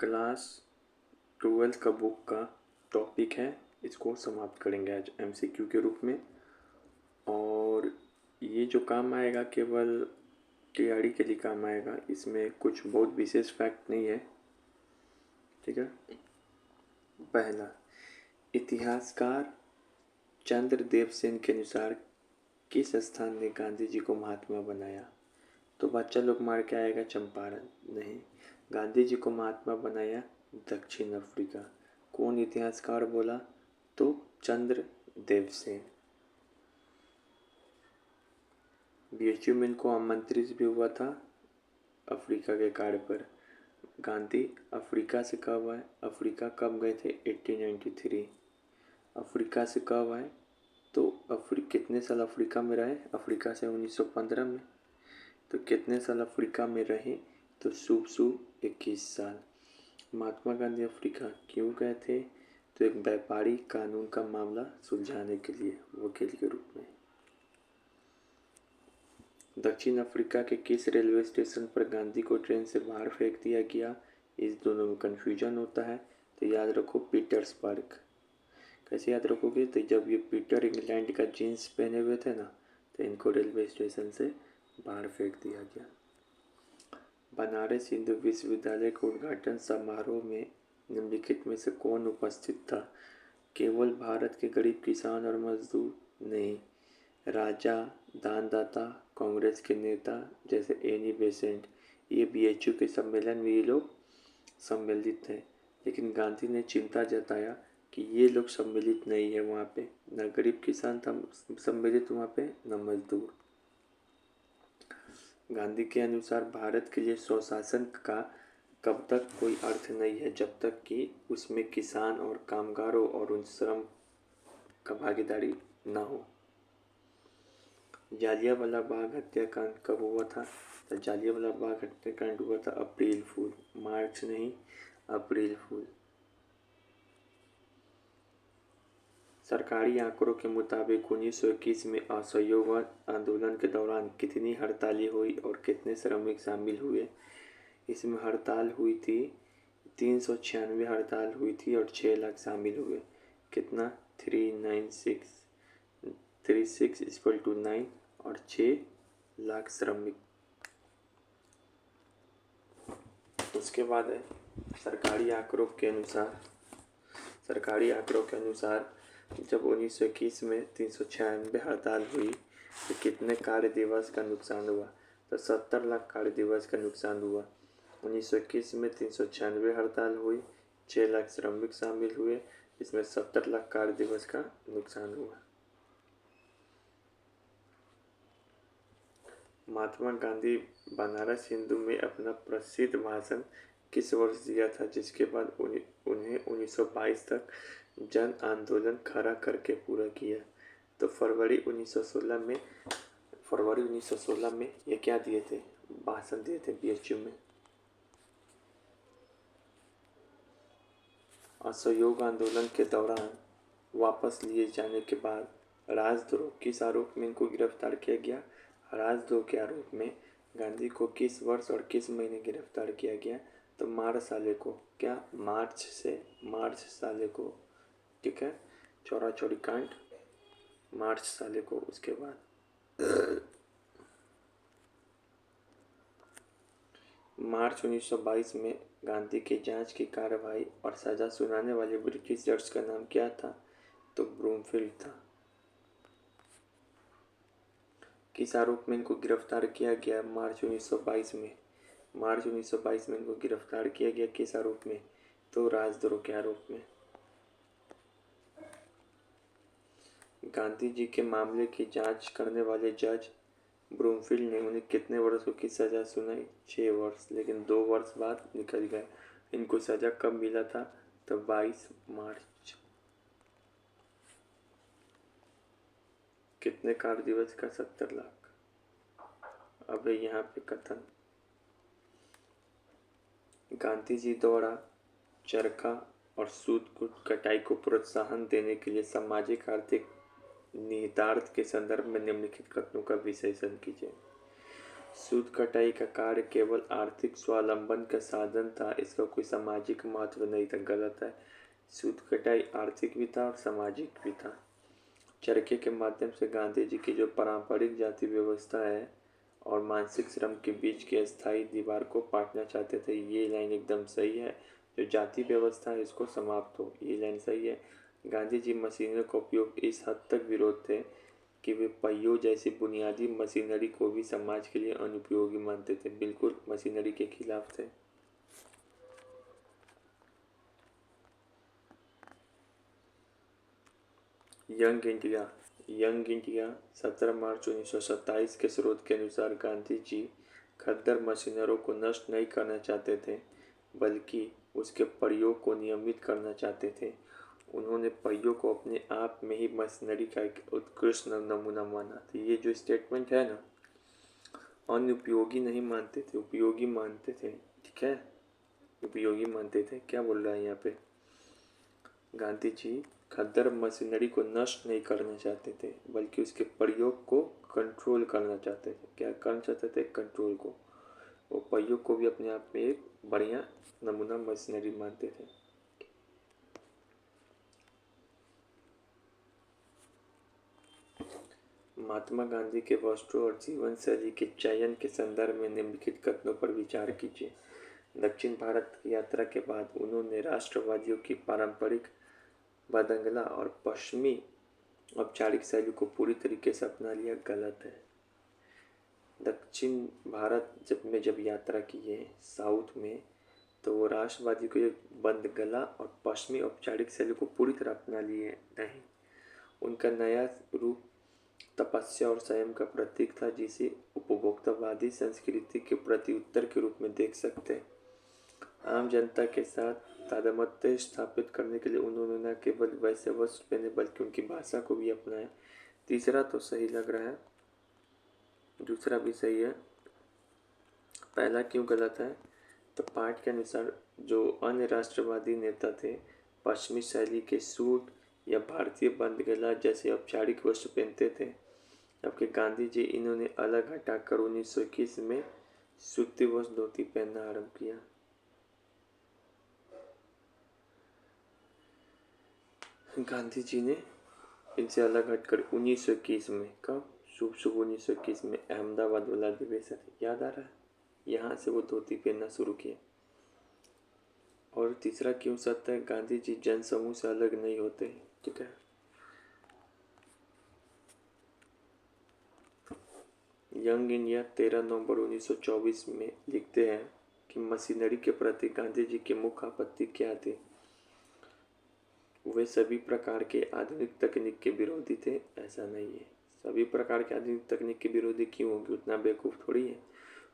Class 12 का book का topic है। इसको समाप्त करेंगे आज एमसीक्यू के रूप में। और ये जो काम आएगा केवल टीआरडी के लिए काम आएगा, इसमें कुछ बहुत विशेष फैक्ट नहीं है। ठीक है। पहला, इतिहासकार चंद्रदेव सेन के अनुसार किस स्थान ने गांधी जी को महात्मा बनाया? तो बच्चा लोग मार के आएगा चंपारण। नहीं, गांधी जी को महात्मा बनाया दक्षिण अफ्रीका। कौन इतिहासकार बोला? तो चंद्रदेव सेन। बीएचयू में इनको आमंत्रित भी हुआ था अफ्रीका के कार्य पर। गांधी अफ्रीका से कब आए? अफ्रीका कब गए थे? 1893। अफ्रीका से कब आए? तो कितने साल अफ्रीका में रहे? अफ्रीका से 1915 में। तो कितने साल अफ्रीका में रहे? तो शुभ 21 साल। महात्मा गांधी अफ्रीका क्यों गए थे? तो एक व्यापारी कानून का मामला सुलझाने के लिए, वकील के रूप में। दक्षिण अफ्रीका के किस रेलवे स्टेशन पर गांधी को ट्रेन से बाहर फेंक दिया गया? इस दोनों में कन्फ्यूजन होता है, तो याद रखो पीटर्सबर्ग। कैसे याद रखोगे? तो जब ये पीटर इंग्लैंड का जीन्स पहने हुए थे ना, तो इनको रेलवे स्टेशन से बाहर फेंक दिया गया। बनारस हिंदू विश्वविद्यालय के उद्घाटन समारोह में निम्नलिखित में से कौन उपस्थित था? केवल भारत के गरीब किसान और मजदूर? नहीं, राजा, दानदाता, कांग्रेस के नेता जैसे एनी बेसेंट। ये बीएचयू के सम्मेलन में ये लोग सम्मिलित थे, लेकिन गांधी ने चिंता जताया कि ये लोग सम्मिलित नहीं है वहाँ पे। न गरीब किसान था सम्मिलित वहाँ पे, न मजदूर। गांधी के अनुसार भारत के लिए स्वशासन का कब तक कोई अर्थ नहीं है, जब तक कि उसमें किसान और कामगारों और उन श्रम का भागीदारी न हो। जालियांवाला बाग हत्याकांड कब हुआ था? तो जालियांवाला बाग हत्याकांड हुआ था अप्रैल फूल, मार्च नहीं, अप्रैल फूल। सरकारी आंकड़ों के मुताबिक 1921 में असहयोग आंदोलन के दौरान कितनी हड़तालें हुई और कितने श्रमिक शामिल हुए? इसमें हड़ताल हुई थी 396 हड़ताल हुई थी और 6 लाख शामिल हुए। कितना? 396 इक्वल टू 9 और 6 लाख श्रमिक। उसके बाद है सरकारी आंकड़ों के अनुसार जब 1921 में 396 हड़ताल हुई तो कितने कार्य दिवस का नुकसान हुआ? तो 70 लाख कार्य दिवस का नुकसान हुआ। 1921 में 396 हड़ताल हुई, 6 लाख श्रमिक शामिल हुए, इसमें 70 लाख कार्य दिवस का नुकसान हुआ। महात्मा गांधी बनारस हिंदू में अपना प्रसिद्ध भाषण किस वर्ष दिया था, जिसके बाद उन्हें 1922 तक जन आंदोलन खड़ा करके पूरा किया? तो फरवरी 1916 में ये क्या दिए थे? भाषण दिए थे बीएचयू में। असहयोग आंदोलन के दौरान वापस लिए जाने के बाद राजद्रोह किस आरोप में इनको गिरफ्तार किया गया? राजद्रोह के आरोप में गांधी को किस वर्ष और किस महीने गिरफ्तार किया गया? तो मार्च साले को। क्या? मार्च साले को। ठीक है। चौरा चौरी कांड मार्च साले को। उसके बाद मार्च 1922 में गांधी की जांच की कार्रवाई और सजा सुनाने वाले ब्रिटिश जज का नाम क्या था? तो ब्रूमफील्ड था। किस आरोप में इनको गिरफ्तार किया गया? मार्च 1922 में। मार्च 1922 में इनको गिरफ्तार किया गया किस आरोप में? तो राजद्रोह के आरोप में। गांधी जी के मामले की जांच करने वाले जज ब्रूमफील्ड ने उन्हें कितने वर्षों की सजा सुनाई? 6 वर्ष, लेकिन 2 वर्ष बाद निकल गए। इनको सजा कब मिला था? तो 22 मार्च। कितने कार्य दिवस का? 70 लाख। अब यहाँ पे कथन, गांधी जी द्वारा चरखा और सूत की कटाई को प्रोत्साहन देने के लिए सामाजिक आर्थिक निहितार्थ के संदर्भ में निम्नलिखित कथनों का विश्लेषण कीजिए। सूत कटाई का कार्य केवल आर्थिक स्वावलंबन का साधन था, इसका कोई सामाजिक महत्व नहीं था। गलत है। सूत कटाई आर्थिक भी था और सामाजिक भी था। चरखे के माध्यम से गांधी जी की जो पारंपरिक जाति व्यवस्था है और मानसिक श्रम के बीच की अस्थायी दीवार को पाटना चाहते थे। ये लाइन एकदम सही है। जो जाति व्यवस्था है इसको समाप्त हो, ये लाइन सही है। गांधी जी मशीनों का उपयोग इस हद तक विरोध थे कि वे पहियों जैसी बुनियादी मशीनरी को भी समाज के लिए अनुपयोगी मानते थे। बिल्कुल मशीनरी के खिलाफ थे। यंग इंडिया 17 मार्च 1927 के स्रोत के अनुसार गांधी जी खद्दर मशीनरों को नष्ट नहीं करना चाहते थे, बल्कि उसके प्रयोग को नियमित करना चाहते थे। उन्होंने पहियों को अपने आप में ही मशीनरी का एक उत्कृष्ट नमूना माना। तो ये जो स्टेटमेंट है ना, अनुपयोगी नहीं मानते थे, उपयोगी मानते थे। ठीक है, उपयोगी मानते थे। क्या बोल रहा है यहाँ पे? गांधी जी खद्दर मशीनरी को नष्ट नहीं करना चाहते थे, बल्कि उसके प्रयोग को कंट्रोल करना चाहते थे। क्या करना चाहते थे? कंट्रोल को। वो प्रयोग को भी अपने आप में एक बढ़िया नमूना मशीनरी मानते थे। महात्मा गांधी के वस्त्रों और जीवन शैली के चयन के संदर्भ में निम्नलिखित कथनों पर विचार कीजिए। दक्षिण भारत की यात्रा के बाद उन्होंने राष्ट्रवादियों की पारंपरिक बदंगला और पश्चिमी औपचारिक शैली को पूरी तरीके से अपना लिया। गलत है। दक्षिण भारत जब यात्रा की है साउथ में, तो वो राष्ट्रवादी को बंद गला और पश्चिमी औपचारिक शैली को पूरी तरह अपना लिए नहीं। उनका नया रूप तपस्या और संयम का प्रतीक था, जिसे उपभोक्तावादी संस्कृति के प्रति उत्तर के रूप में देख सकते हैं। आम जनता के साथ तादात्म्य स्थापित करने के लिए उन्होंने न केवल वैसे वस्त्र पहने, बल्कि उनकी भाषा को भी अपनाया। तीसरा तो सही लग रहा है, दूसरा भी सही है। पहला क्यों गलत है? तो पाठ के अनुसार जो अन्य राष्ट्रवादी नेता थे पश्चिमी शैली के सूट या भारतीय बंद गला जैसे औपचारिक वस्त्र पहनते थे, जबकि गांधी जी इन्होंने अलग हटाकर 1921 में सूती वस्त्र धोती पहनना आरंभ किया। गांधी जी ने इनसे अलग हटकर 1921 में, कब? शुभ 1921 में अहमदाबाद वाला अधिवेशन याद आ रहा है, यहाँ से वो धोती पहनना शुरू किया। और तीसरा क्यों सत्य है? गांधी जी जन समूह से अलग नहीं होते। ठीक है। यंग इंडिया 13 नवंबर 1924 में लिखते हैं कि मशीनरी के प्रति गांधी जी की मुख्य आपत्ति क्या थी? वे सभी प्रकार के आधुनिक तकनीक के विरोधी थे। ऐसा नहीं है। सभी प्रकार के आधुनिक तकनीक के विरोधी क्यों होगी? उतना बेवकूफ़ थोड़ी है।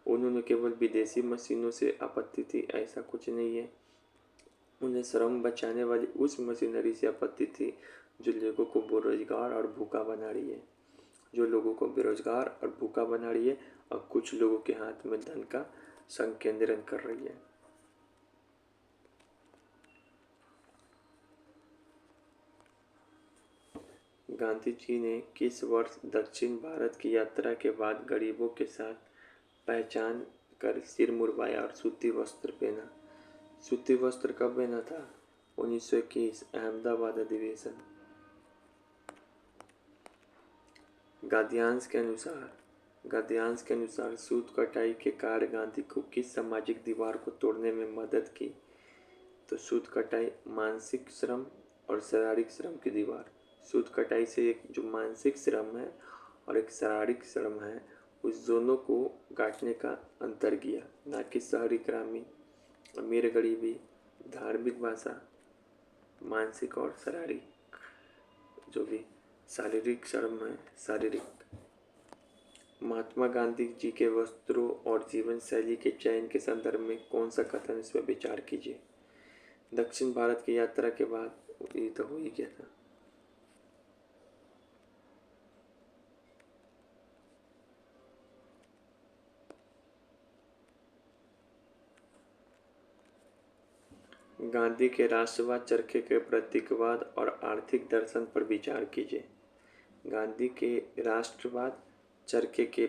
उन्होंने केवल विदेशी मशीनों से आपत्ति थी, ऐसा कुछ नहीं है। उन्हें श्रम बचाने वाली उस मशीनरी से आपत्ति थी जो लोगों को बेरोजगार और भूखा बना रही है, जो लोगों को बेरोजगार और भूखा बना रही है और कुछ लोगों के हाथ में धन का संकेंद्रण कर रही है। गांधी जी ने किस वर्ष दक्षिण भारत की यात्रा के बाद गरीबों के साथ पहचान कर सिर मुड़वाया और सूती वस्त्र पहना? सूती वस्त्र कब पहना था? 1921 अहमदाबाद अधिवेशन। गद्यांश के अनुसार सूत कटाई के कार्य गांधी को किस सामाजिक दीवार को तोड़ने में मदद की? तो सूत कटाई मानसिक श्रम और शारीरिक श्रम की दीवार। सूत कटाई से एक जो मानसिक श्रम है और एक शारीरिक श्रम है, उस दोनों को काटने का अंतर किया, ना कि शहरी ग्रामीण, अमीर गरीबी, धार्मिक भाषा, मानसिक और शारीरिक, जो भी शारीरिक श्रम है, शारीरिक। महात्मा गांधी जी के वस्त्रों और जीवन शैली के चयन के संदर्भ में कौन सा कथन, इस पर विचार कीजिए। दक्षिण भारत की यात्रा के बाद ये तो हो ही गया था। गांधी के राष्ट्रवाद, चरखे के प्रतीकवाद और आर्थिक दर्शन पर विचार कीजिए। गांधी के राष्ट्रवाद, चरखे के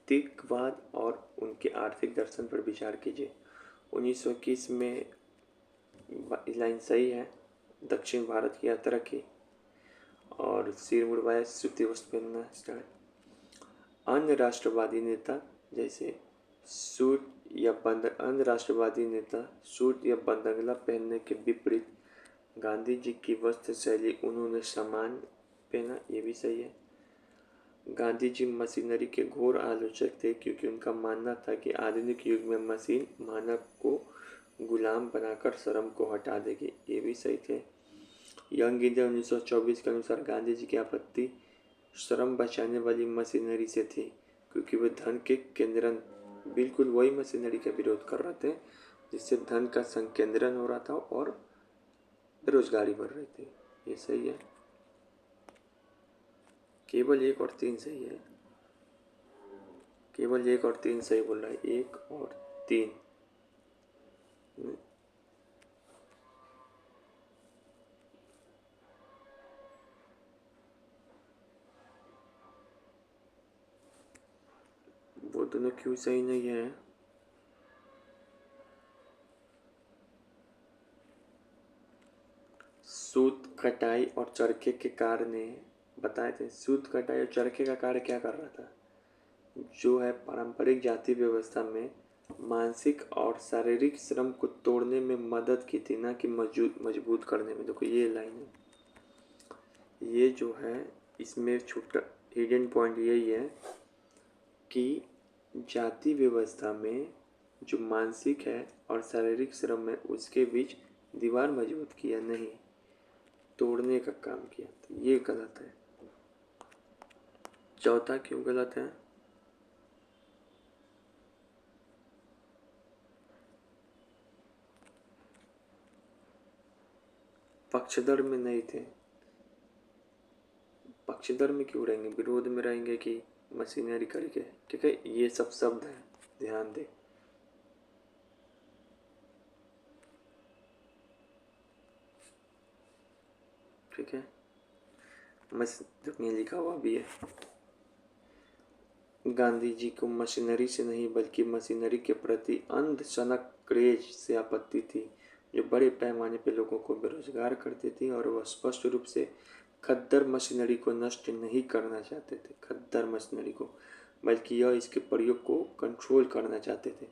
नास्तिकवाद और उनके आर्थिक दर्शन पर विचार कीजिए। 1921 में लाइन सही है। दक्षिण भारत की यात्रा की और सिर मुड़वाया, सूती वस्त्र पहनना स्टार्ट। अन्य राष्ट्रवादी नेता जैसे अन्य राष्ट्रवादी नेता सूट या बंदगला पहनने के विपरीत गांधी जी की वस्त्र शैली, उन्होंने सामान पहना, ये भी सही है। गांधी जी मशीनरी के घोर आलोचक थे क्योंकि उनका मानना था कि आधुनिक युग में मशीन मानव को गुलाम बनाकर श्रम को हटा देगी, ये भी सही थे। यंग इंडिया 1924 के अनुसार गांधी जी की आपत्ति श्रम बचाने वाली मशीनरी से थी क्योंकि वे धन के केंद्रण, बिल्कुल वही मशीनरी का विरोध कर रहे थे जिससे धन का संकेंद्रण हो रहा था और बेरोजगारी बढ़ रही थी, ये सही है। केवल 1 और 3 सही है। केवल 1 और 3 सही बोल रहा है, 1 और 3। वो दोनों क्यों सही नहीं है? सूत कटाई और चरखे के कार्य ने बताए थे। सूत कटाई और चरखे का कार्य क्या कर रहा था? जो है पारंपरिक जाति व्यवस्था में मानसिक और शारीरिक श्रम को तोड़ने में मदद की थी, ना कि मजबूत करने में। देखो ये लाइन है, ये जो है इसमें छोटा हिडन पॉइंट यही है कि जाति व्यवस्था में जो मानसिक है और शारीरिक श्रम है उसके बीच दीवार मजबूत किया, नहीं तोड़ने का काम किया, तो ये गलत है। चौथा क्यों गलत है? पक्षधर में नहीं थे। पक्षधर में क्यों रहेंगे? विरोध में रहेंगे कि मशीनरी करके, ठीक है, ये सब शब्द है, ध्यान दे। ठीक है, में लिखा हुआ भी है। गांधी जी को मशीनरी से नहीं बल्कि मशीनरी के प्रति अंधशनक क्रेज से आपत्ति थी जो बड़े पैमाने पर लोगों को बेरोजगार करती थी, और वह स्पष्ट रूप से खद्दर मशीनरी को नष्ट नहीं करना चाहते थे, खद्दर मशीनरी को, बल्कि यह इसके प्रयोग को कंट्रोल करना चाहते थे।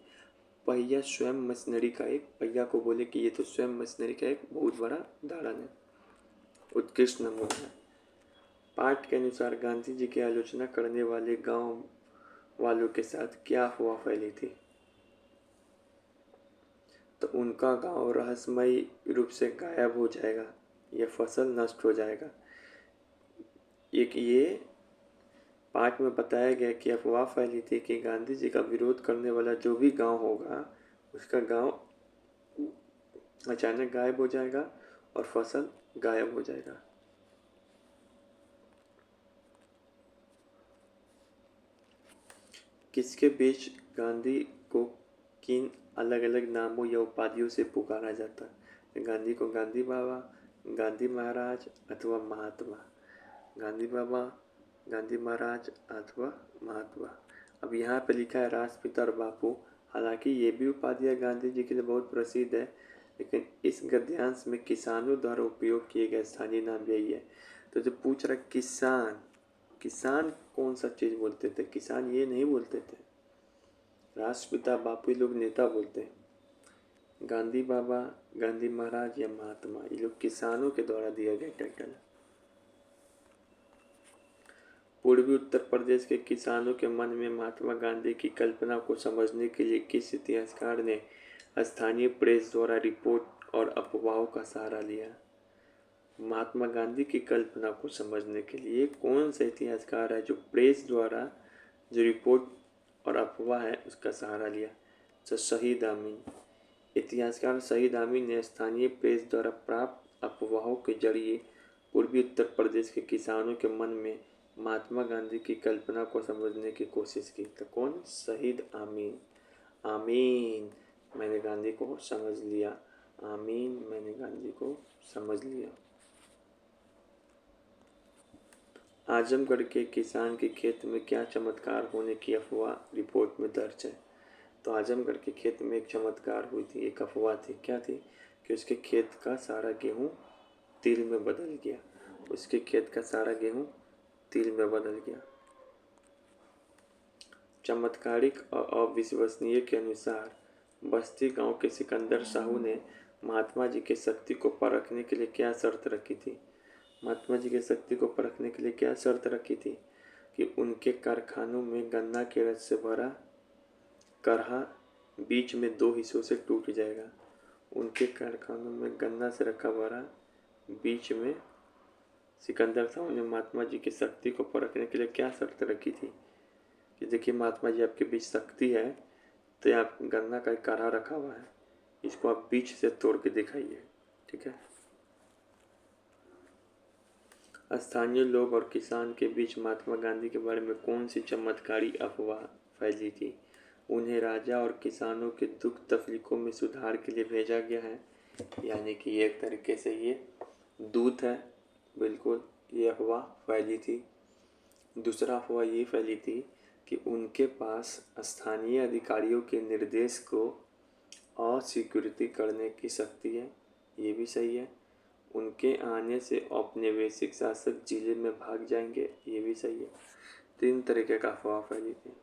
पहिया स्वयं मशीनरी का एक, पहिया को बोले कि ये तो स्वयं मशीनरी का एक बहुत बड़ा उदाहरण है, उत्कृष्ट नमूना है। पाठ के अनुसार गांधी जी की आलोचना करने वाले गांव वालों के साथ क्या अफवाह फैली थी? तो उनका गांव रहस्यमयी रूप से गायब हो जाएगा, यह फसल नष्ट हो जाएगा। एक ये पाठ में बताया गया कि अफवाह फैली थी कि गांधी जी का विरोध करने वाला जो भी गांव होगा उसका गांव अचानक गायब हो जाएगा और फसल गायब हो जाएगा। किसके बीच गांधी को किन अलग अलग नामों या उपाधियों से पुकारा जाता है? गांधी को गांधी बाबा, गांधी महाराज अथवा महात्मा। गांधी बाबा, गांधी महाराज अथवा महात्मा। अब यहाँ पे लिखा है राष्ट्रपिता और बापू। हालांकि ये भी उपाधियाँ गांधी जी के लिए बहुत प्रसिद्ध है, लेकिन इस गद्यांश में किसानों द्वारा उपयोग किए गए स्थानीय नाम यही है। तो जो पूछ रहा किसान, किसान कौन सा चीज़ बोलते थे? किसान ये नहीं बोलते थे। राष्ट्रपिता बापू ये लोग नेता बोलते हैं। गांधी बाबा, गांधी महाराज या महात्मा, ये लोग किसानों के द्वारा दिया गया टाइटल है। पूर्वी उत्तर प्रदेश के किसानों के मन में महात्मा गांधी की कल्पना को समझने के लिए किस इतिहासकार ने स्थानीय प्रेस द्वारा रिपोर्ट और अफवाहों का सहारा लिया? महात्मा गांधी की कल्पना को समझने के लिए कौन सा इतिहासकार है जो प्रेस द्वारा जो रिपोर्ट और अफवाह है उसका सहारा लिया? तो शहीद अमीन। इतिहासकार शहीद अमीन ने स्थानीय प्रेस द्वारा प्राप्त अफवाहों के जरिए पूर्वी उत्तर प्रदेश के किसानों के मन में महात्मा गांधी की कल्पना को समझने की कोशिश की। तो कौन? शहीद अमीन। आमीन, मैंने गांधी को समझ लिया। आमीन, मैंने गांधी को समझ लिया। आजमगढ़ के किसान के खेत में क्या चमत्कार होने की अफवाह रिपोर्ट में दर्ज है। तो आजमगढ़ के खेत में एक चमत्कार हुई थी, एक अफवाह थी। क्या थी कि उसके खेत का सारा गेहूँ तिल में बदल गया। उसके खेत का सारा गेहूँ तिल में बदल गया। चमत्कारिक और अविश्वसनीय के अनुसार बस्ती गांव के सिकंदर साहू ने महात्मा जी की शक्ति को परखने के लिए क्या शर्त रखी थी। महात्मा जी की शक्ति को परखने के लिए क्या शर्त रखी थी कि उनके कारखानों में गन्ना के रस से भरा करहा बीच में 2 हिस्सों से टूट जाएगा। उनके कारखानों में गन्ना से रखा भरा बीच में सिकंदर साहू ने महात्मा जी की शक्ति को परखने के लिए क्या शर्त रखी थी कि देखिए महात्मा जी आपके बीच शक्ति है, तो आप गन्ना का एक काढ़ा रखा हुआ है, इसको आप बीच से तोड़ के दिखाइए। ठीक है। स्थानीय लोग और किसान के बीच महात्मा गांधी के बारे में कौन सी चमत्कारी अफवाह फैली थी। उन्हें राजा और किसानों के दुख तकलीफों में सुधार के लिए भेजा गया है, यानी कि एक तरीके से ये दूत है। बिल्कुल ये अफवाह फैली थी। दूसरा अफवाह ये फैली थी कि उनके पास स्थानीय अधिकारियों के निर्देश को अस्वीकृति करने की शक्ति है, ये भी सही है। उनके आने से औपनिवेशिक शासक जिले में भाग जाएंगे, ये भी सही है। 3 तरीके का अफवाह फैली थी।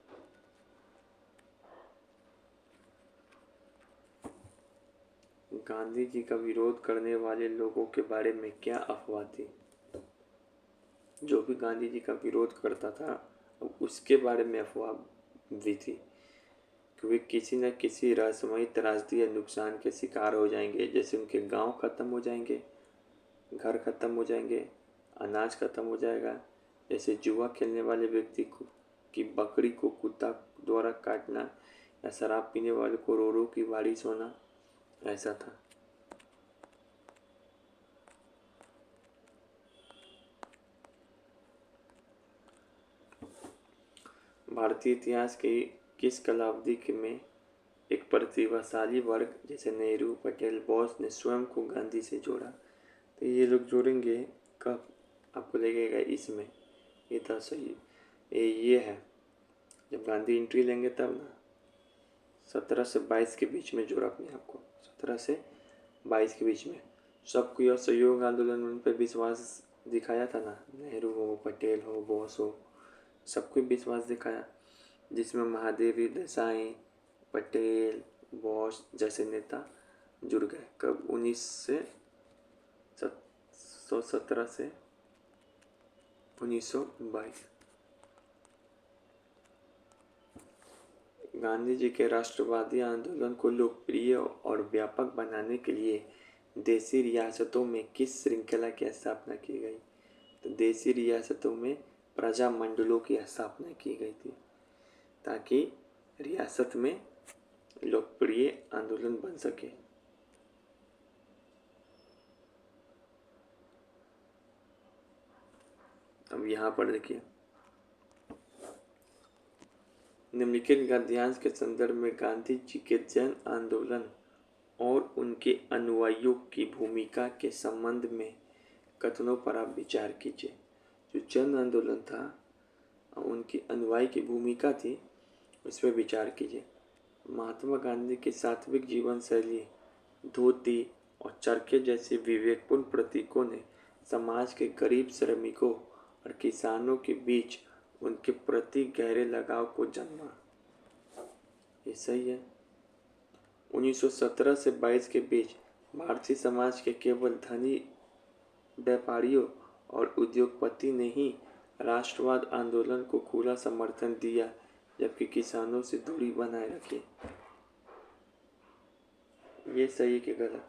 गांधी जी का विरोध करने वाले लोगों के बारे में क्या अफवाह थी। जो भी गांधी जी का विरोध करता था उसके बारे में अफवाह भी थी कि वे किसी न किसी रहस्यमयी त्रासदी या नुकसान के शिकार हो जाएंगे। जैसे उनके गांव खत्म हो जाएंगे, घर खत्म हो जाएंगे, अनाज खत्म हो जाएगा। जैसे जुआ खेलने वाले व्यक्ति को की बकरी को कुत्ता द्वारा काटना, या शराब पीने वाले को रोरों की बारिश होना, ऐसा था। भारतीय इतिहास की किस कालावधि में एक प्रतिभाशाली वर्ग जैसे नेहरू, पटेल, बोस ने स्वयं को गांधी से जोड़ा। तो ये लोग जोड़ेंगे कब, आपको लगेगा इसमें ये था सही। ये है जब गांधी एंट्री लेंगे तब ना, 17 से 22 के बीच में जोड़ा अपने आप को। 17 से 22 के बीच में सबको यह सहयोग आंदोलन उन पर विश्वास दिखाया था ना। नेहरू हो, पटेल हो, बोस हो, सबको विश्वास दिखाया, जिसमें महादेवी देसाई, पटेल, बोस जैसे नेता जुड़ गए। कब 1917 से 1922। गांधी जी के राष्ट्रवादी आंदोलन को लोकप्रिय और व्यापक बनाने के लिए देशी रियासतों में किस श्रृंखला की स्थापना की गई। तो देशी रियासतों में प्रजा मंडलों की स्थापना की गई थी ताकि रियासत में लोकप्रिय आंदोलन बन सके। अब यहाँ पर देखिए, निम्नलिखित गद्यांश के संदर्भ में गांधी जी के जन आंदोलन और उनके अनुयायियों की भूमिका के संबंध में कथनों पर आप विचार कीजिए। जो जन आंदोलन था, उनकी अनुयायी की भूमिका थी, उस पर विचार कीजिए। महात्मा गांधी की सात्विक जीवन शैली, धोती और चरखे जैसे विवेकपूर्ण प्रतीकों ने समाज के गरीब श्रमिकों और किसानों के बीच उनके प्रति गहरे लगाव को जन्मा। ये सही है। 1917 से 22 के बीच भारतीय समाज के केवल धनी व्यापारियों और उद्योगपति ने ही राष्ट्रवाद आंदोलन को खुला समर्थन दिया, जबकि किसानों से दूरी बनाए रखी। ये सही कि गलत।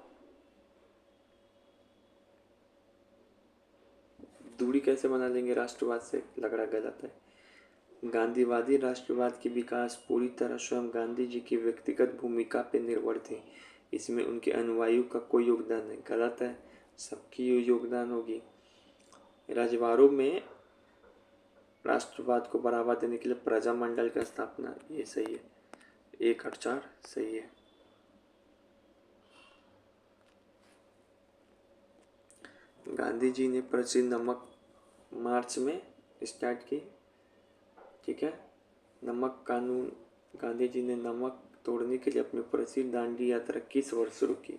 दूरी कैसे बना लेंगे राष्ट्रवाद से, लग रहा गलत है। गांधीवादी राष्ट्रवाद की विकास पूरी तरह स्वयं गांधी जी की व्यक्तिगत भूमिका पर निर्भर थी। इसमें उनके अनुयायियों का कोई योगदान नहीं। गलत है, सबकी योगदान होगी। रजवाड़ों में राष्ट्रवाद को बढ़ावा देने के लिए प्रजा मंडल की स्थापना, ये सही है। 1/4 सही है। गांधी जी ने प्रसिद्ध नमक मार्च में स्टार्ट की। ठीक है, नमक कानून। गांधी जी ने नमक तोड़ने के लिए अपनी प्रसिद्ध दांडी यात्रा किस वर्ष शुरू की?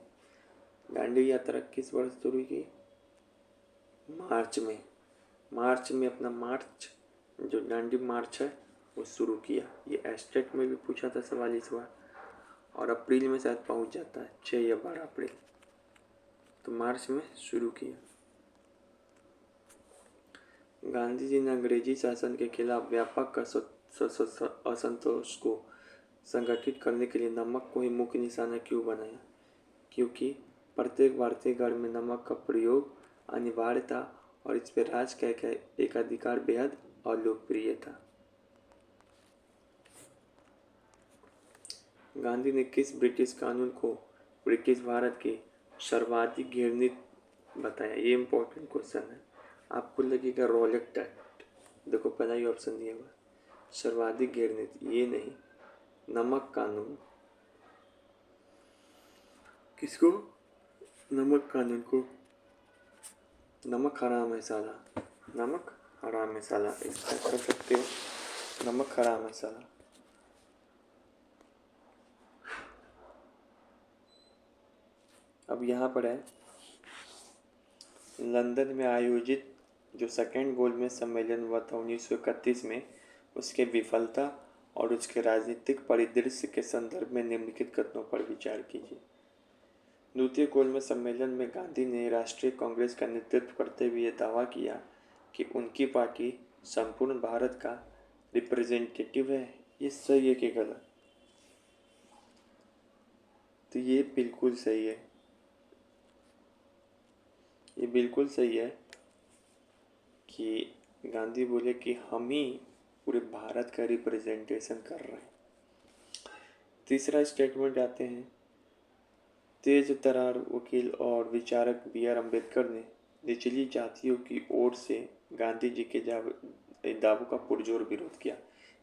दांडी यात्रा किस वर्ष शुरू की? मार्च में। मार्च में अपना मार्च, जो दांडी मार्च है, वो शुरू किया। ये एस्टेट में भी पूछा था सवाल इस बार, और अप्रैल में शायद पहुंच जाता है, 6 या 12 अप्रैल। तो मार्च में शुरू किया। गांधी जी ने अंग्रेजी शासन के खिलाफ व्यापक असंतोष को संगठित करने के लिए नमक को ही मुख्य निशाना क्यों बनाया? क्योंकि प्रत्येक भारतीय घर में नमक का प्रयोग अनिवार्य था और इस पर राज का एकाधिकार बेहद अलोकप्रिय था। गांधी ने किस ब्रिटिश कानून को ब्रिटिश भारत की सर्वाधिक घृणित बताया? ये इम्पोर्टेंट क्वेश्चन है। आपको लगेगा रॉलेट एक्ट, देखो पहला ही ऑप्शन दिया हुआ, सर्वाधिक घृणित, ये नहीं, नमक कानून। किसको? नमक कानून को। नमक हराम है साला, नमक हराम है साला, इसका कर सकते हो, नमक हराम है साला। अब यहाँ पर है, लंदन में आयोजित जो सेकेंड गोलमेज सम्मेलन हुआ था 1931 में, उसके विफलता और उसके राजनीतिक परिदृश्य के संदर्भ में निम्नलिखित कथनों पर विचार कीजिए। द्वितीय गोलमेज सम्मेलन में गांधी ने राष्ट्रीय कांग्रेस का नेतृत्व करते हुए दावा किया कि उनकी पार्टी संपूर्ण भारत का रिप्रेजेंटेटिव है। ये सही है कि गलत? तो ये बिल्कुल सही है, ये बिल्कुल सही है कि गांधी बोले कि हम ही पूरे भारत का रिप्रेजेंटेशन कर रहे हैं। तीसरा स्टेटमेंट आते हैं, तेज तर्रार वकील और विचारक B.R. अम्बेडकर ने निचली जातियों की ओर से गांधी जी के दावों का पुरजोर विरोध किया।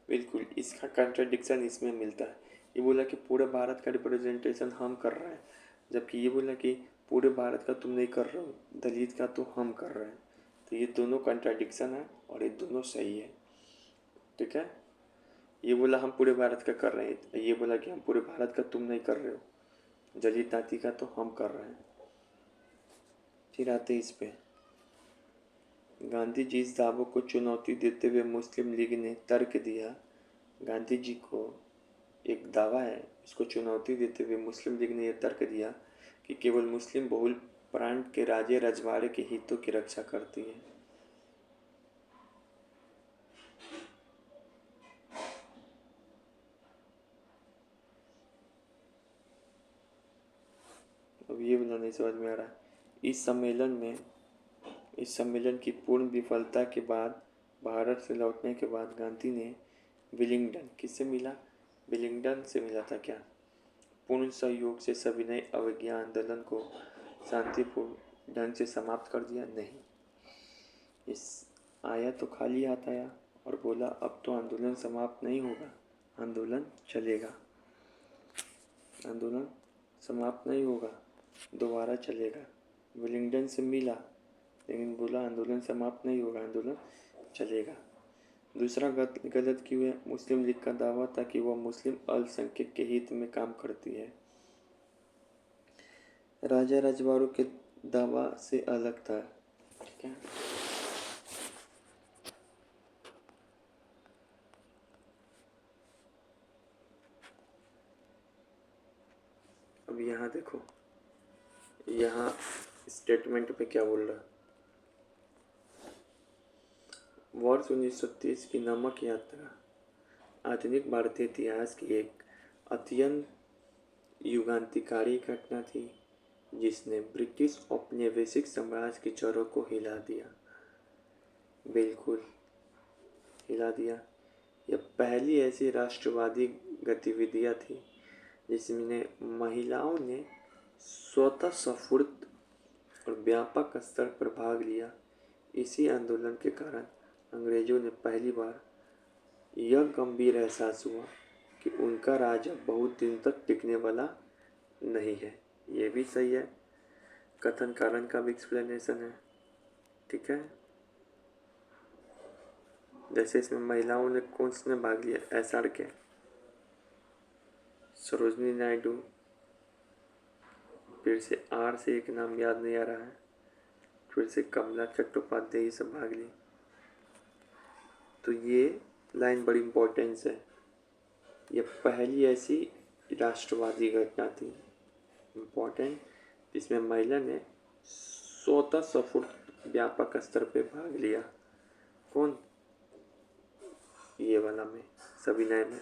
बिल्कुल, इसका कंट्राडिक्शन इसमें मिलता है। ये बोला कि पूरे भारत का रिप्रेजेंटेशन हम कर रहे हैं, जबकि ये बोला कि पूरे भारत का तुम नहीं कर रहे हो, दलित का तो हम कर रहे हैं। तो ये दोनों कंट्राडिक्शन है और ये दोनों सही है। ठीक है, ये बोला हम पूरे भारत का कर रहे हैं, ये बोला कि हम पूरे भारत का तुम नहीं कर रहे हो, दलित जाति का तो हम कर रहे हैं। फिर आते इस पे, गांधी जी इस दावों को चुनौती देते हुए मुस्लिम लीग ने तर्क दिया। गांधी जी को एक दावा है, इसको चुनौती देते हुए मुस्लिम लीग ने यह तर्क दिया कि केवल मुस्लिम बहुल प्रांत के राजे रजवाड़े के हितों की रक्षा करती है। अब ये बोला नहीं समझ में आ रहा। इस सम्मेलन की पूर्ण विफलता के बाद, भारत से लौटने के बाद गांधी ने विलिंगडन, किससे मिला? विलिंगडन से मिला था क्या? पूर्ण सहयोग से सविनय अवज्ञा आंदोलन को शांतिपूर्ण ढंग से समाप्त कर दिया? नहीं, इस आया तो खाली हाथ आया और बोला अब तो आंदोलन समाप्त नहीं होगा, आंदोलन चलेगा, आंदोलन समाप्त नहीं होगा, दोबारा चलेगा। विलिंगडन से मिला लेकिन बोला आंदोलन समाप्त नहीं होगा, आंदोलन चलेगा। दूसरा गलत क्यों है? मुस्लिम लीग का दावा था कि वह मुस्लिम अल्पसंख्यक के हित में काम करती है। राजा रजवाड़ों के दावा से अलग था। ठीक है, अब यहाँ देखो, यहाँ स्टेटमेंट पे क्या बोल रहा, वर्ष 1930 की नमक यात्रा आधुनिक भारतीय इतिहास की एक अत्यंत युगांतकारी घटना थी, जिसने ब्रिटिश औपनिवेशिक साम्राज्य की जड़ों को हिला दिया। बिल्कुल हिला दिया। यह पहली ऐसी राष्ट्रवादी गतिविधियां थी जिसमें महिलाओं ने स्वतः स्फूर्त और व्यापक स्तर पर भाग लिया। इसी आंदोलन के कारण अंग्रेजों ने पहली बार यह गंभीर एहसास हुआ कि उनका राज अब बहुत दिन तक टिकने वाला नहीं है। ये भी सही है, कथन कारण का भी एक्सप्लेनेशन है। ठीक है, जैसे इसमें महिलाओं ने कौन से में भाग लिया? एसआर के, सरोजनी नायडू, फिर से आर से एक नाम याद नहीं आ रहा है, फिर से कमला चट्टोपाध्याय, ये सब भाग ली। तो ये लाइन बड़ी इम्पोर्टेंस है। ये पहली ऐसी राष्ट्रवादी घटना थी इम्पोर्टेंट, जिसमें महिला ने स्वतः स्फूर्त व्यापक स्तर पे भाग लिया। कौन? ये वाला में, सविनय में।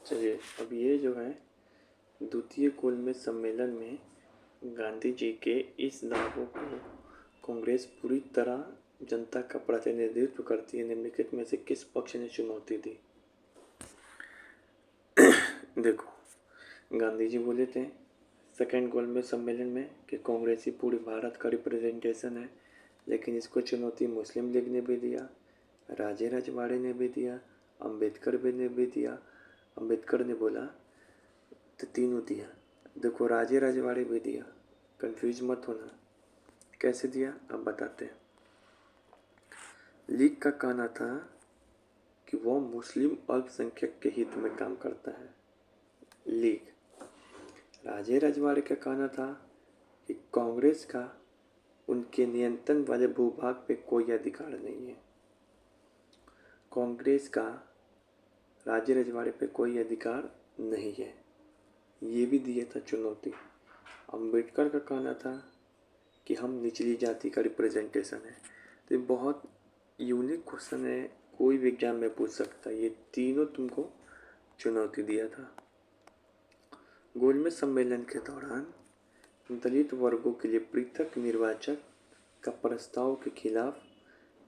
चलिए, अब ये जो है द्वितीय गोलमेज सम्मेलन में गांधी जी के इस दावों को कांग्रेस पूरी तरह जनता का प्रतिनिधित्व करती है, निम्नलिखित में से किस पक्ष ने चुनौती दी? देखो, गांधी जी बोले थे सेकेंड गोलमेज सम्मेलन में कि कांग्रेस ही पूरी भारत का रिप्रेजेंटेशन है, लेकिन इसको चुनौती मुस्लिम लीग ने भी दिया, राजे रजवाड़े ने भी दिया अंबेडकर ने भी दिया। अंबेडकर ने बोला तो तीनों दिया। देखो राजे रजवाड़े भी दिया, कंफ्यूज मत होना। कैसे दिया अब बताते हैं। लीग का कहना था कि वह मुस्लिम अल्पसंख्यक के हित में काम करता है। लीग। राजे रजवाड़े का कहना था कि कांग्रेस का उनके नियंत्रण वाले भूभाग पे कोई अधिकार नहीं है। कांग्रेस का राजे रजवाड़े पे कोई अधिकार नहीं है, ये भी दिया था चुनौती। अंबेडकर का कहना था कि हम निचली जाति का रिप्रेजेंटेशन है। तो ये बहुत यूनिक क्वेश्चन है, कोई भी एग्जाम में पूछ सकता है। ये तीनों तुमको चुनौती दिया था। गोलमेज सम्मेलन के दौरान दलित वर्गों के लिए पृथक निर्वाचन का प्रस्ताव के खिलाफ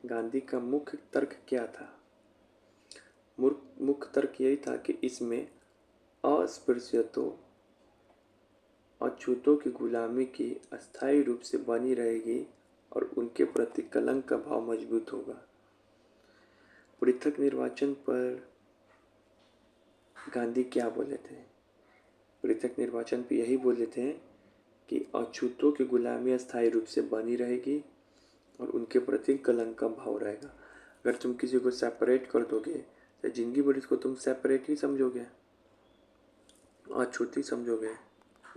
गांधी का मुख्य तर्क क्या था? मुख्य तर्क यही था कि इसमें अस्पृश्यतों अछूतों की गुलामी की अस्थायी रूप से बनी रहेगी और उनके प्रति कलंक का भाव मजबूत होगा। पृथक निर्वाचन पर गांधी क्या बोले थे? पृथक निर्वाचन पर यही बोले थे कि अछूतों की गुलामी अस्थायी रूप से बनी रहेगी और उनके प्रति कलंक का भाव रहेगा। अगर तुम किसी को सेपरेट कर दोगे तो जिंदगी भर इसको तुम सेपरेट ही समझोगे, अछूत ही समझोगे,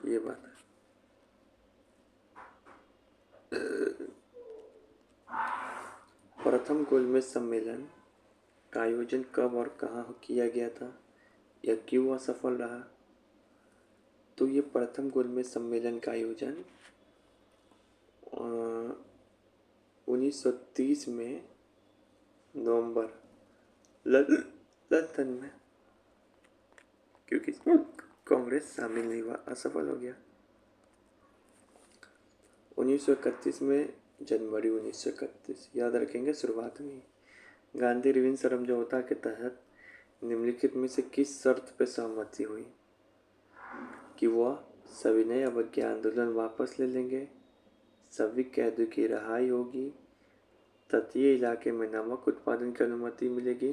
ये बात है। प्रथम गोलमेज सम्मेलन का आयोजन कब और कहाँ किया गया था? यह क्यों असफल रहा? तो ये प्रथम गोलमेज सम्मेलन का आयोजन 1930 में नवंबर लंदन में, क्योंकि कांग्रेस शामिल नहीं हुआ, असफल हो गया। 1931 में जनवरी 1931 याद रखेंगे शुरुआत में। गांधी रिविन समझौता के तहत निम्नलिखित में से किस शर्त पर सहमति हुई? कि वह सविनय अवज्ञा आंदोलन वापस ले लेंगे, सभी कैदियों की रिहाई होगी, तटीय इलाके में नमक उत्पादन की अनुमति मिलेगी,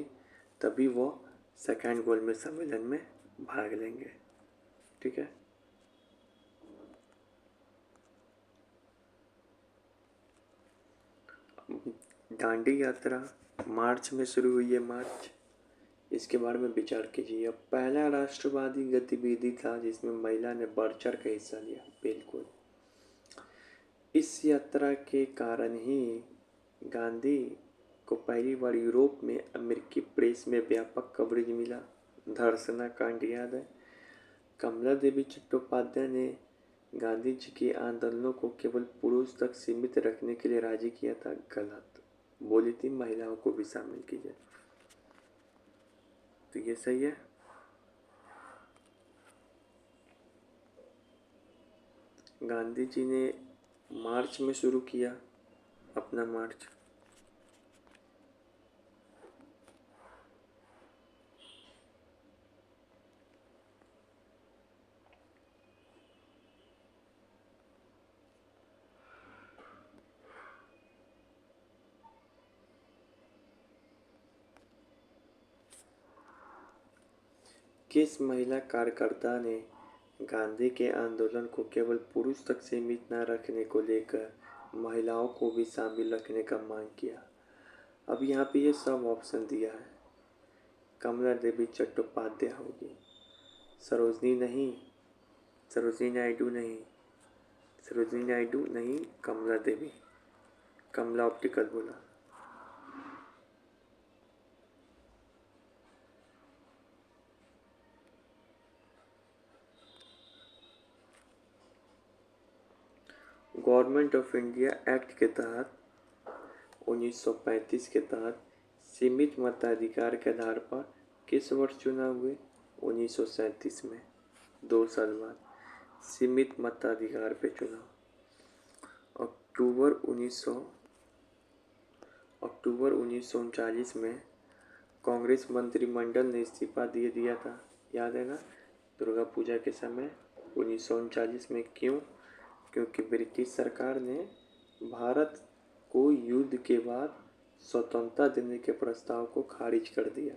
तभी वो सेकेंड गोलमेज सम्मेलन में भाग लेंगे। ठीक है। दांडी यात्रा मार्च में शुरू हुई है, मार्च। इसके बारे में विचार कीजिए। अब पहला राष्ट्रवादी गतिविधि था जिसमें महिला ने बढ़ चढ़ कर हिस्सा लिया। बिल्कुल। इस यात्रा के कारण ही गांधी को पहली बार यूरोप में अमेरिकी प्रेस में व्यापक कवरेज मिला। धर्षणा कांड याद है। कमला देवी चट्टोपाध्याय ने गांधी जी के आंदोलनों को केवल पुरुष तक सीमित रखने के लिए राजी किया था। गलत बोली थी, महिलाओं को भी शामिल कीजिए। तो ये सही है। गांधी जी ने मार्च में शुरू किया अपना मार्च। किस महिला कार्यकर्ता ने गांधी के आंदोलन को केवल पुरुष तक सीमित न रखने को लेकर महिलाओं को भी शामिल रखने का मांग किया? अब यहाँ पे ये सब ऑप्शन दिया है। कमला देवी चट्टोपाध्याय होगी, सरोजनी नहीं, सरोजनी नायडू नहीं, सरोजनी नायडू नहीं, कमला देवी। कमला ऑप्टिकल बोला। गवर्नमेंट ऑफ इंडिया एक्ट के तहत 1935 के तहत सीमित मताधिकार के आधार पर किस वर्ष चुनाव हुए? 1937 में, 2 साल बाद सीमित मताधिकार पे चुनाव। अक्टूबर 1939 में कांग्रेस मंत्रिमंडल ने इस्तीफा दे दिया था, याद है ना? दुर्गा पूजा के समय 1939 में। क्यों? क्योंकि ब्रिटिश सरकार ने भारत को युद्ध के बाद स्वतंत्रता देने के प्रस्ताव को खारिज कर दिया।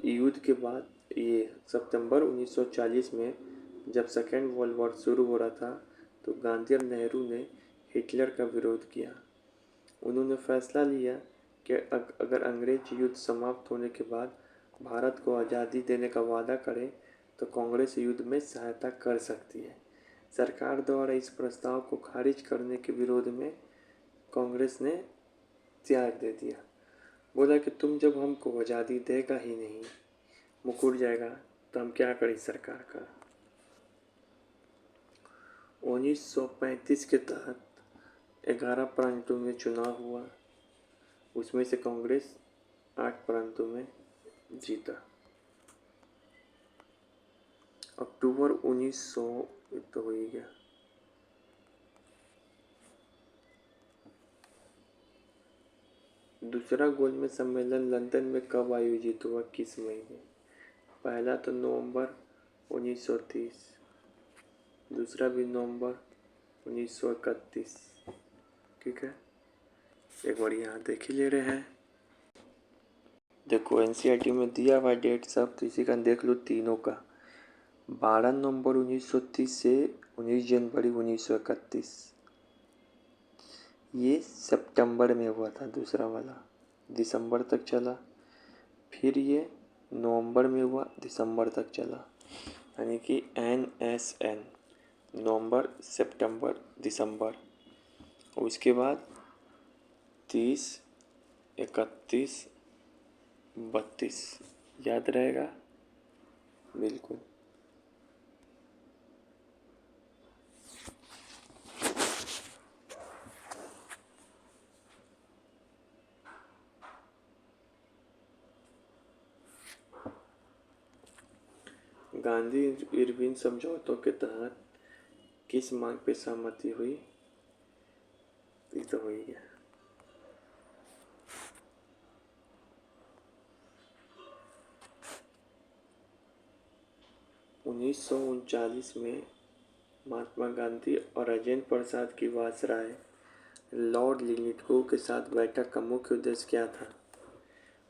युद्ध के बाद ये सितंबर 1940 में जब सेकेंड वर्ल्ड वॉर शुरू हो रहा था तो गांधी और नेहरू ने हिटलर का विरोध किया। उन्होंने फैसला लिया कि अगर अंग्रेज युद्ध समाप्त होने के बाद भारत को आज़ादी देने का वादा करे तो कांग्रेस युद्ध में सहायता कर सकती है। सरकार द्वारा इस प्रस्ताव को खारिज करने के विरोध में कांग्रेस ने त्याग दे दिया। बोला कि तुम जब हमको आज़ादी देगा ही नहीं, मुकुट जाएगा, तो हम क्या करें सरकार का। 1935 के तहत 11 प्रांतों में चुनाव हुआ, उसमें से कांग्रेस 8 प्रांतों में जीता। अक्टूबर 1900 तो हो ही गया। दूसरा गोलमेज सम्मेलन लंदन में कब आयोजित हुआ, किस महीने? पहला तो नवंबर 1930, दूसरा भी नवंबर 1931। ठीक है, एक बार यहाँ देख ही ले रहे हैं। देखो एनसीईआरटी में दिया हुआ डेट सब, तो इसी का देख लो तीनों का। 12 नवंबर 1930 से 19 जनवरी 1931। ये सितंबर में हुआ था दूसरा वाला, दिसंबर तक चला। फिर ये नवंबर में हुआ, दिसंबर तक चला, यानी कि NSN, नवंबर सितंबर दिसंबर। उसके बाद 30, 31, 32 याद रहेगा बिल्कुल। गांधी इरविन समझौतों के तहत किस मांग पे सहमति हुई? ये तो हो ही गया। 1939 में महात्मा गांधी और राजेंद्र प्रसाद की वायसराय लॉर्ड लिथगो के साथ बैठक का मुख्य उद्देश्य क्या था?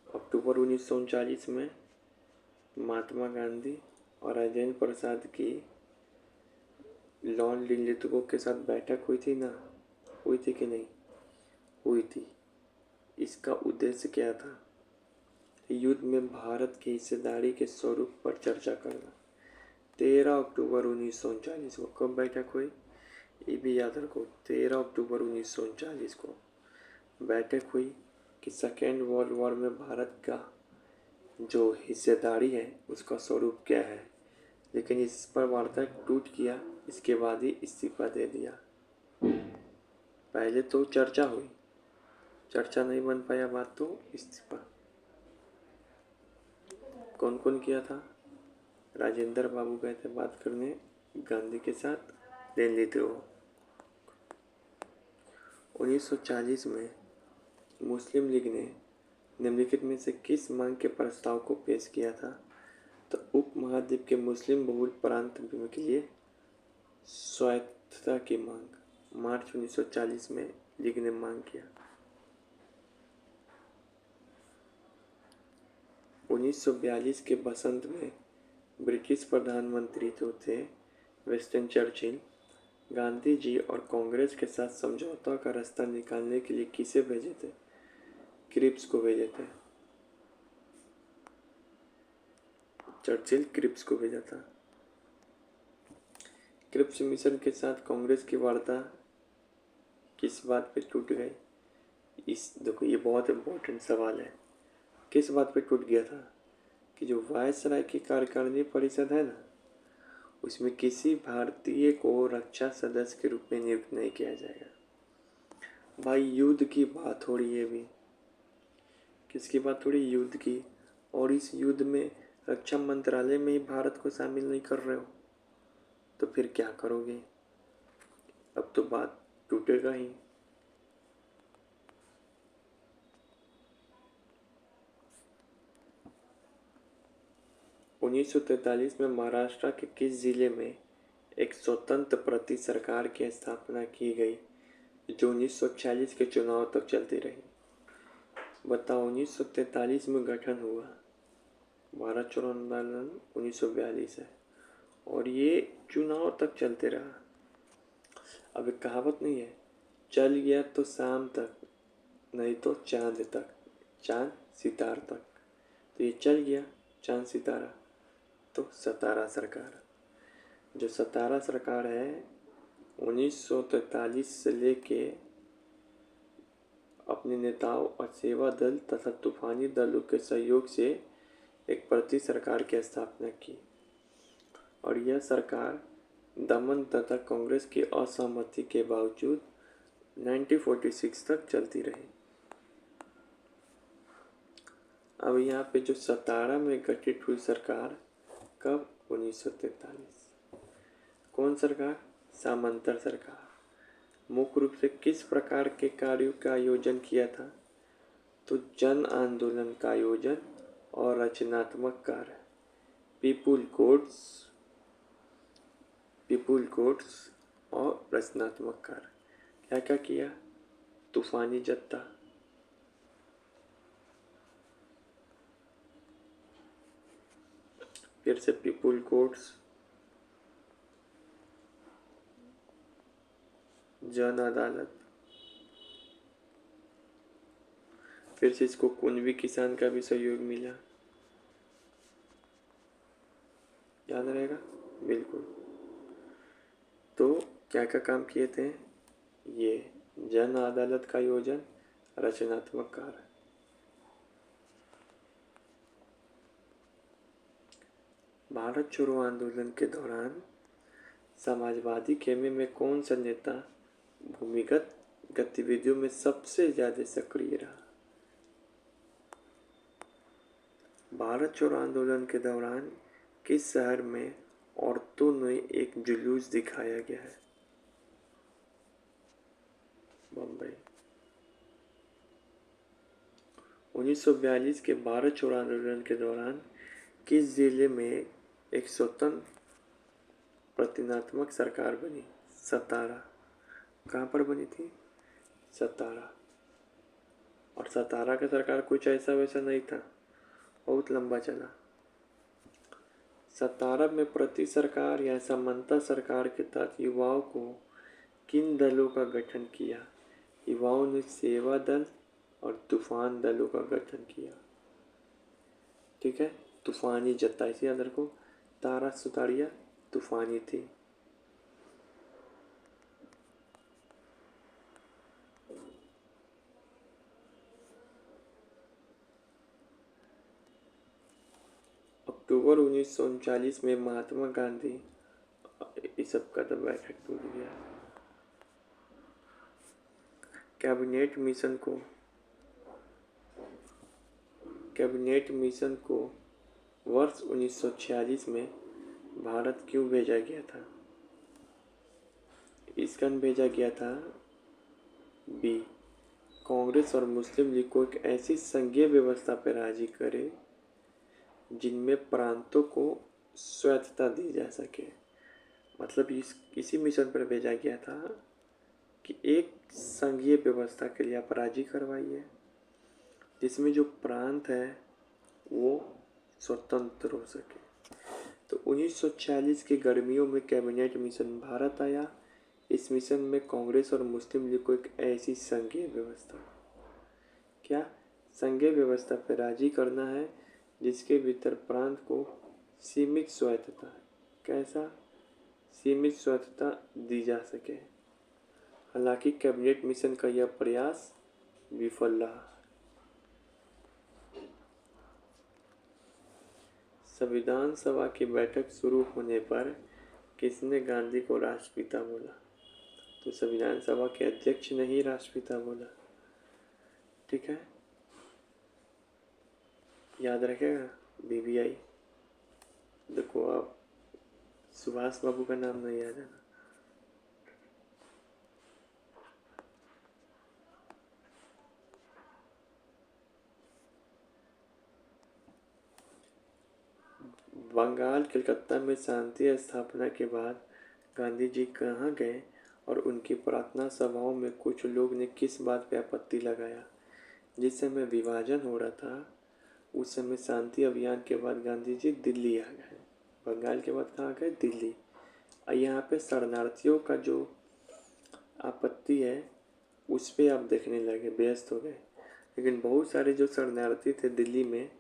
अक्टूबर 1939 में महात्मा गांधी और राजेंद्र प्रसाद की लॉर्ड लिथगो के साथ बैठक हुई थी ना, हुई थी कि नहीं हुई थी? इसका उद्देश्य क्या था? युद्ध में भारत की हिस्सेदारी के स्वरूप पर चर्चा करना। 13 अक्टूबर 1939 को कब बैठक हुई, ये भी याद रखो। 13 अक्टूबर 1939 को बैठक हुई कि सेकेंड वर्ल्ड वॉर में भारत का जो हिस्सेदारी है उसका स्वरूप क्या है। लेकिन इस पर वार्ता टूट गया, इसके बाद ही इस्तीफा दे दिया। पहले तो चर्चा हुई, चर्चा नहीं बन पाया बात तो इस्तीफा। कौन कौन किया था? राजेंद्र बाबू गए थे बात करने गांधी के साथ, ले लेते हो। 1940 में मुस्लिम लीग ने निम्नलिखित में से किस मांग के प्रस्ताव को पेश किया था? तो उपमहाद्वीप के मुस्लिम बहुल प्रांत के लिए स्वायत्तता की मांग मार्च 1940 में लीग ने मांग किया। 1942 के बसंत में ब्रिटिश प्रधानमंत्री जो थे विंस्टन चर्चिल, गांधी जी और कांग्रेस के साथ समझौता का रास्ता निकालने के लिए किसे भेजे थे? क्रिप्स को भेजे थे। चर्चिल क्रिप्स को भेजा था। क्रिप्स मिशन के साथ कांग्रेस की वार्ता किस बात पे टूट गई? इस देखो ये बहुत इम्पोर्टेंट सवाल है। किस बात पे टूट गया था? कि जो वायसराय की कार्यकारिणी परिषद है ना, उसमें किसी भारतीय को रक्षा सदस्य के रूप में नियुक्त नहीं किया जाएगा। भाई युद्ध की बात हो रही है अभी। किसकी बात हो रही? युद्ध की। और इस युद्ध में रक्षा मंत्रालय में ही भारत को शामिल नहीं कर रहे हो, तो फिर क्या करोगे? अब तो बात टूटेगा ही। उन्नीस 1943 में महाराष्ट्र के किस जिले में एक स्वतंत्र प्रति सरकार की स्थापना की गई जो 1946 के चुनाव तक चलती रही? बताओ। 1943 में गठन हुआ, भारत छोड़ो आंदोलन 1942 है और ये चुनाव तक चलते रहा। अब एक कहावत नहीं है, चल गया तो शाम तक, नहीं तो चांद तक, चांद सितार तक। तो ये चल गया चांद सितारा, तो सतारा सरकार। जो सतारा सरकार है 1943 से लेके अपने नेताओं और सेवा दल तथा तूफानी दलों के सहयोग से एक प्रति सरकार की स्थापना की और यह सरकार दमन तथा कांग्रेस की असहमति के बावजूद 1946 तक चलती रही। अब यहाँ पे जो सतारा में गठित हुई सरकार कब? 1943। कौन सरकार? सामंतर सरकार। मुख्य रूप से किस प्रकार के कार्यों का आयोजन किया था? तो जन आंदोलन का आयोजन और रचनात्मक कार्य, पीपुल कोड्स और रचनात्मक कार्य। क्या क्या किया? तूफानी जत्था, फिर से पीपुल कोड्स, जन अदालत, फिर से इसको कुंभी किसान का भी सहयोग मिला। याद रहेगा बिल्कुल। तो क्या क्या काम किए थे? ये जन अदालत का आयोजन, रचनात्मक कार्य। भारत छोड़ो आंदोलन के दौरान समाजवादी खेमे में कौन सा नेता भूमिगत गतिविधियों में सबसे ज्यादा सक्रिय रहा? भारत छोड़ो आंदोलन के दौरान किस शहर में औरतों ने एक जुलूस दिखाया गया है? बम्बई। 1942 के भारत छोड़ो आंदोलन के दौरान किस जिले में एक स्वतंत्र प्रतिनात्मक सरकार बनी? सतारा। कहाँ पर बनी थी? सतारा। और सतारा का सरकार कुछ ऐसा वैसा नहीं था, बहुत लंबा चला। सतारा में प्रति सरकार या समानता सरकार के तहत युवाओं को किन दलों का गठन किया? युवाओं ने सेवा दल और तूफान दलों का गठन किया। ठीक है, तूफानी जत्था, इसे याद रखो, तारा सुतारिया तूफानी थी। अक्टूबर 1939 में महात्मा गांधी, इस सब का तो बैठक टूट गया। कैबिनेट मिशन को वर्ष 1946 में भारत क्यों भेजा गया था? इसका भेजा गया था बी, कांग्रेस और मुस्लिम लीग को एक ऐसी संघीय व्यवस्था पर राजी करे जिनमें प्रांतों को स्वायत्तता दी जा सके। मतलब इसी मिशन पर भेजा गया था कि एक संघीय व्यवस्था के लिए आप राजी करवाइए जिसमें जो प्रांत है वो स्वतंत्र हो सके। तो 1946 की गर्मियों में कैबिनेट मिशन भारत आया। इस मिशन में कांग्रेस और मुस्लिम लीग को एक ऐसी संघीय व्यवस्था पर राजी करना है जिसके भीतर प्रांत को सीमित स्वायत्तता, कैसा सीमित स्वायत्तता दी जा सके। हालांकि कैबिनेट मिशन का यह प्रयास विफल रहा। संविधान सभा की बैठक शुरू होने पर किसने गांधी को राष्ट्रपिता बोला? तो संविधान सभा के अध्यक्ष ने ही राष्ट्रपिता बोला। ठीक है, याद रखेगा बीबीआई। देखो आप सुभाष बाबू का नाम नहीं याद है ना। बंगाल कलकत्ता में शांति स्थापना के बाद गांधी जी कहाँ गए और उनकी प्रार्थना सभाओं में कुछ लोग ने किस बात पे आपत्ति लगाया? जिस समय विभाजन हो रहा था उस समय शांति अभियान के बाद गांधी जी दिल्ली आ गए। बंगाल के बाद कहाँ गए? दिल्ली। और यहाँ पे शरणार्थियों का जो आपत्ति है उस पर आप देखने लगे, व्यस्त हो गए। लेकिन बहुत सारे जो शरणार्थी थे दिल्ली में,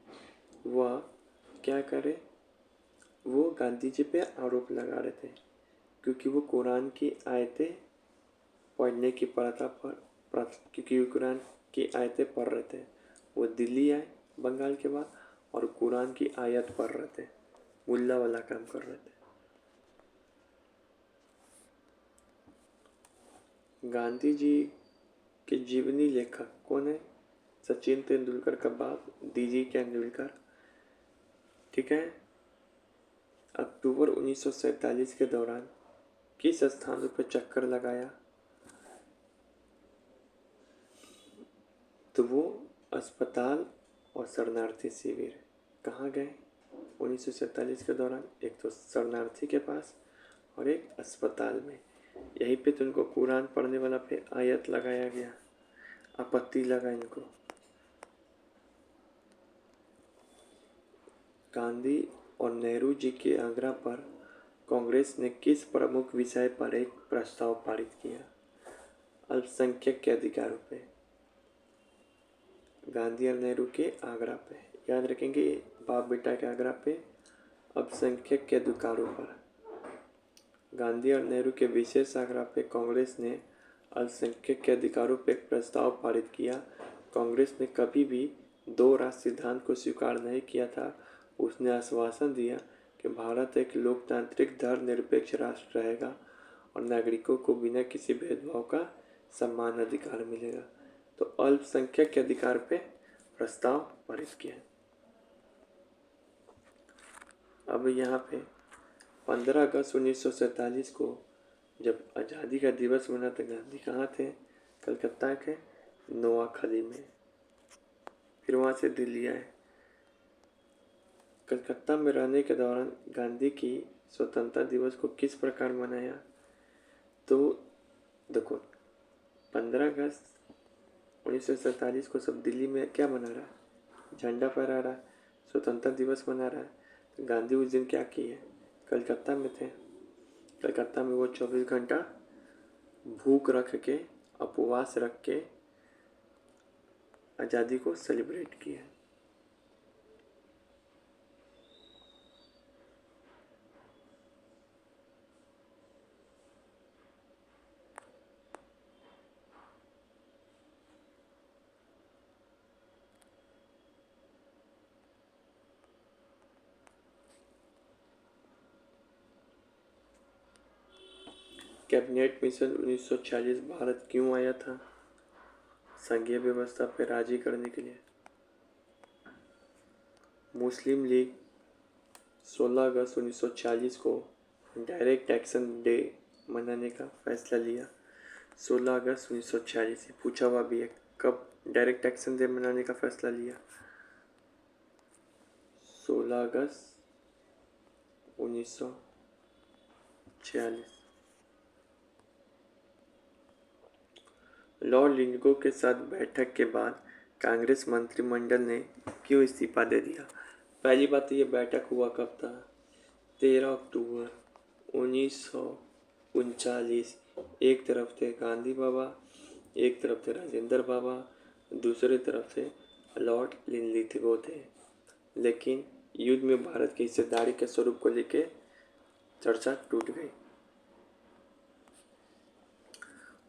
वह क्या करे, वो गांधी जी पे आरोप लगा रहे थे क्योंकि वो कुरान की आयतें पढ़ने की प्रथा पर क्योंकि कुरान की आयतें पढ़ रहे थे। वो दिल्ली आए बंगाल के बाद और कुरान की आयत पढ़ रहे थे, मुल्ला वाला काम कर रहे थे। गांधी जी के जीवनी लेखक कौन है? सचिन तेंदुलकर का बाप डीजी तेंदुलकर। ठीक है। अक्टूबर 1947 के दौरान किस स्थानों पर चक्कर लगाया? तो वो अस्पताल और शरणार्थी शिविर। कहाँ गए 1947 के दौरान? एक तो शरणार्थी के पास और एक अस्पताल में। यहीं पे तो उनको कुरान पढ़ने वाला पे आयत लगाया गया, आपत्ति लगा इनको। गांधी और नेहरू जी के आग्रह पर कांग्रेस ने किस प्रमुख विषय पर एक प्रस्ताव पारित किया? अल्पसंख्यक के अधिकारों पे। गांधी और नेहरू के आग्रह पे, याद रखेंगे, बाप बेटा के आग्रह पे अल्पसंख्यक के अधिकारों पर। गांधी और नेहरू के विशेष आग्रह पे कांग्रेस ने अल्पसंख्यक के अधिकारों पर एक प्रस्ताव पारित किया। कांग्रेस ने कभी भी दो राष्ट्र सिद्धांत को स्वीकार नहीं किया था। उसने आश्वासन दिया कि भारत एक लोकतांत्रिक धर्मनिरपेक्ष राष्ट्र रहेगा और नागरिकों को बिना किसी भेदभाव का समान अधिकार मिलेगा। तो अल्पसंख्यक के अधिकार पे प्रस्ताव पारित किया। अब यहाँ पे 15 अगस्त 1947 को जब आज़ादी का दिवस मना तो गांधी कहाँ थे? कलकत्ता के नोआखली में। फिर वहाँ से दिल्ली आए। कलकत्ता में रहने के दौरान गांधी की स्वतंत्रता दिवस को किस प्रकार मनाया? तो देखो, 15 अगस्त 1947 को सब दिल्ली में क्या मना रहा है? झंडा फहरा रहा है, स्वतंत्रता दिवस मना रहा है। तो गांधी उस दिन क्या किए? कलकत्ता में थे। कलकत्ता में वो 24 घंटा भूख रख के, उपवास रख के आज़ादी को सेलिब्रेट किया। कैबिनेट मिशन 1940 भारत क्यों आया था? संघीय व्यवस्था पर राजी करने के लिए। मुस्लिम लीग 16 अगस्त 1940 को डायरेक्ट एक्शन डे मनाने का फैसला लिया। 16 अगस्त 1940 से पूछा हुआ भी है, कब डायरेक्ट एक्शन डे मनाने का फैसला लिया? 16 अगस्त 1946। लॉर्ड लिंगो के साथ बैठक के बाद कांग्रेस मंत्रिमंडल ने क्यों इस्तीफा दे दिया? पहली बात तो ये बैठक हुआ कब था? 13 अक्टूबर 1939। एक तरफ थे गांधी बाबा, एक तरफ थे राजेंद्र बाबा, दूसरे तरफ थे लॉर्ड लिंलिथगो थे। लेकिन युद्ध में भारत की हिस्सेदारी के स्वरूप को लेकर चर्चा टूट गई।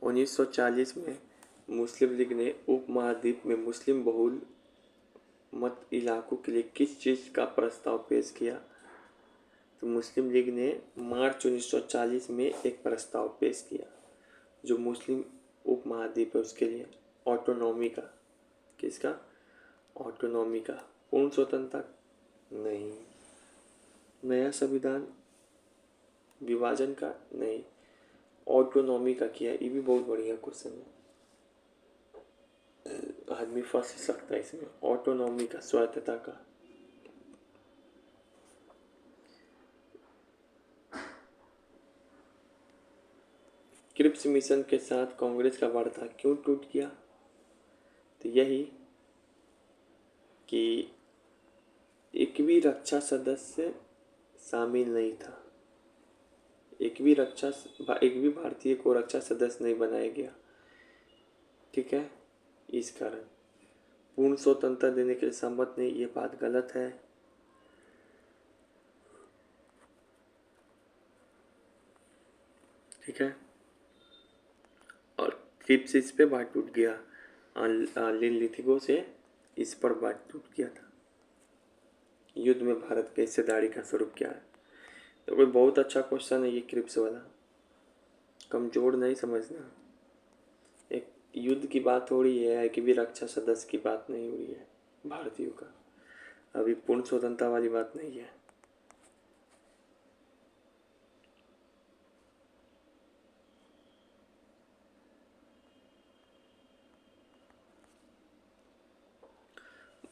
1940 में मुस्लिम लीग ने उपमहाद्वीप में मुस्लिम बहुल मत इलाकों के लिए किस चीज़ का प्रस्ताव पेश किया? तो मुस्लिम लीग ने मार्च 1940 में एक प्रस्ताव पेश किया जो मुस्लिम उपमहाद्वीप है उसके लिए ऑटोनॉमी का। किसका? ऑटोनॉमी का। पूर्ण स्वतंत्रता नहीं, नया संविधान विभाजन का नहीं, ऑटोनॉमी का किया। ये भी बहुत बढ़िया क्वेश्चन है, आदमी फंस सकता है इसमें। ऑटोनॉमी का, स्वायत्तता का। क्रिप्स मिशन के साथ कांग्रेस का वार्ता क्यों टूट गया? तो यही कि एक भी रक्षा सदस्य शामिल नहीं था। एक भी भारतीय को रक्षा सदस्य नहीं बनाया गया। ठीक है, इस कारण पूर्ण स्वतंत्रता देने के लिए सहमत नहीं, ये बात गलत है। ठीक है, और क्रिप्स इस पे बात टूट गया, लिथिगो से इस पर बात टूट गया था। युद्ध में भारत की हिस्सेदारी का स्वरूप क्या है? तो कोई बहुत अच्छा क्वेश्चन है ये क्रिप्स वाला, कमजोर नहीं समझना। एक युद्ध की बात हो रही है कि भी रक्षा सदस्य की बात नहीं हो रही है भारतीयों का, अभी पूर्ण स्वतंत्रता वाली बात नहीं है।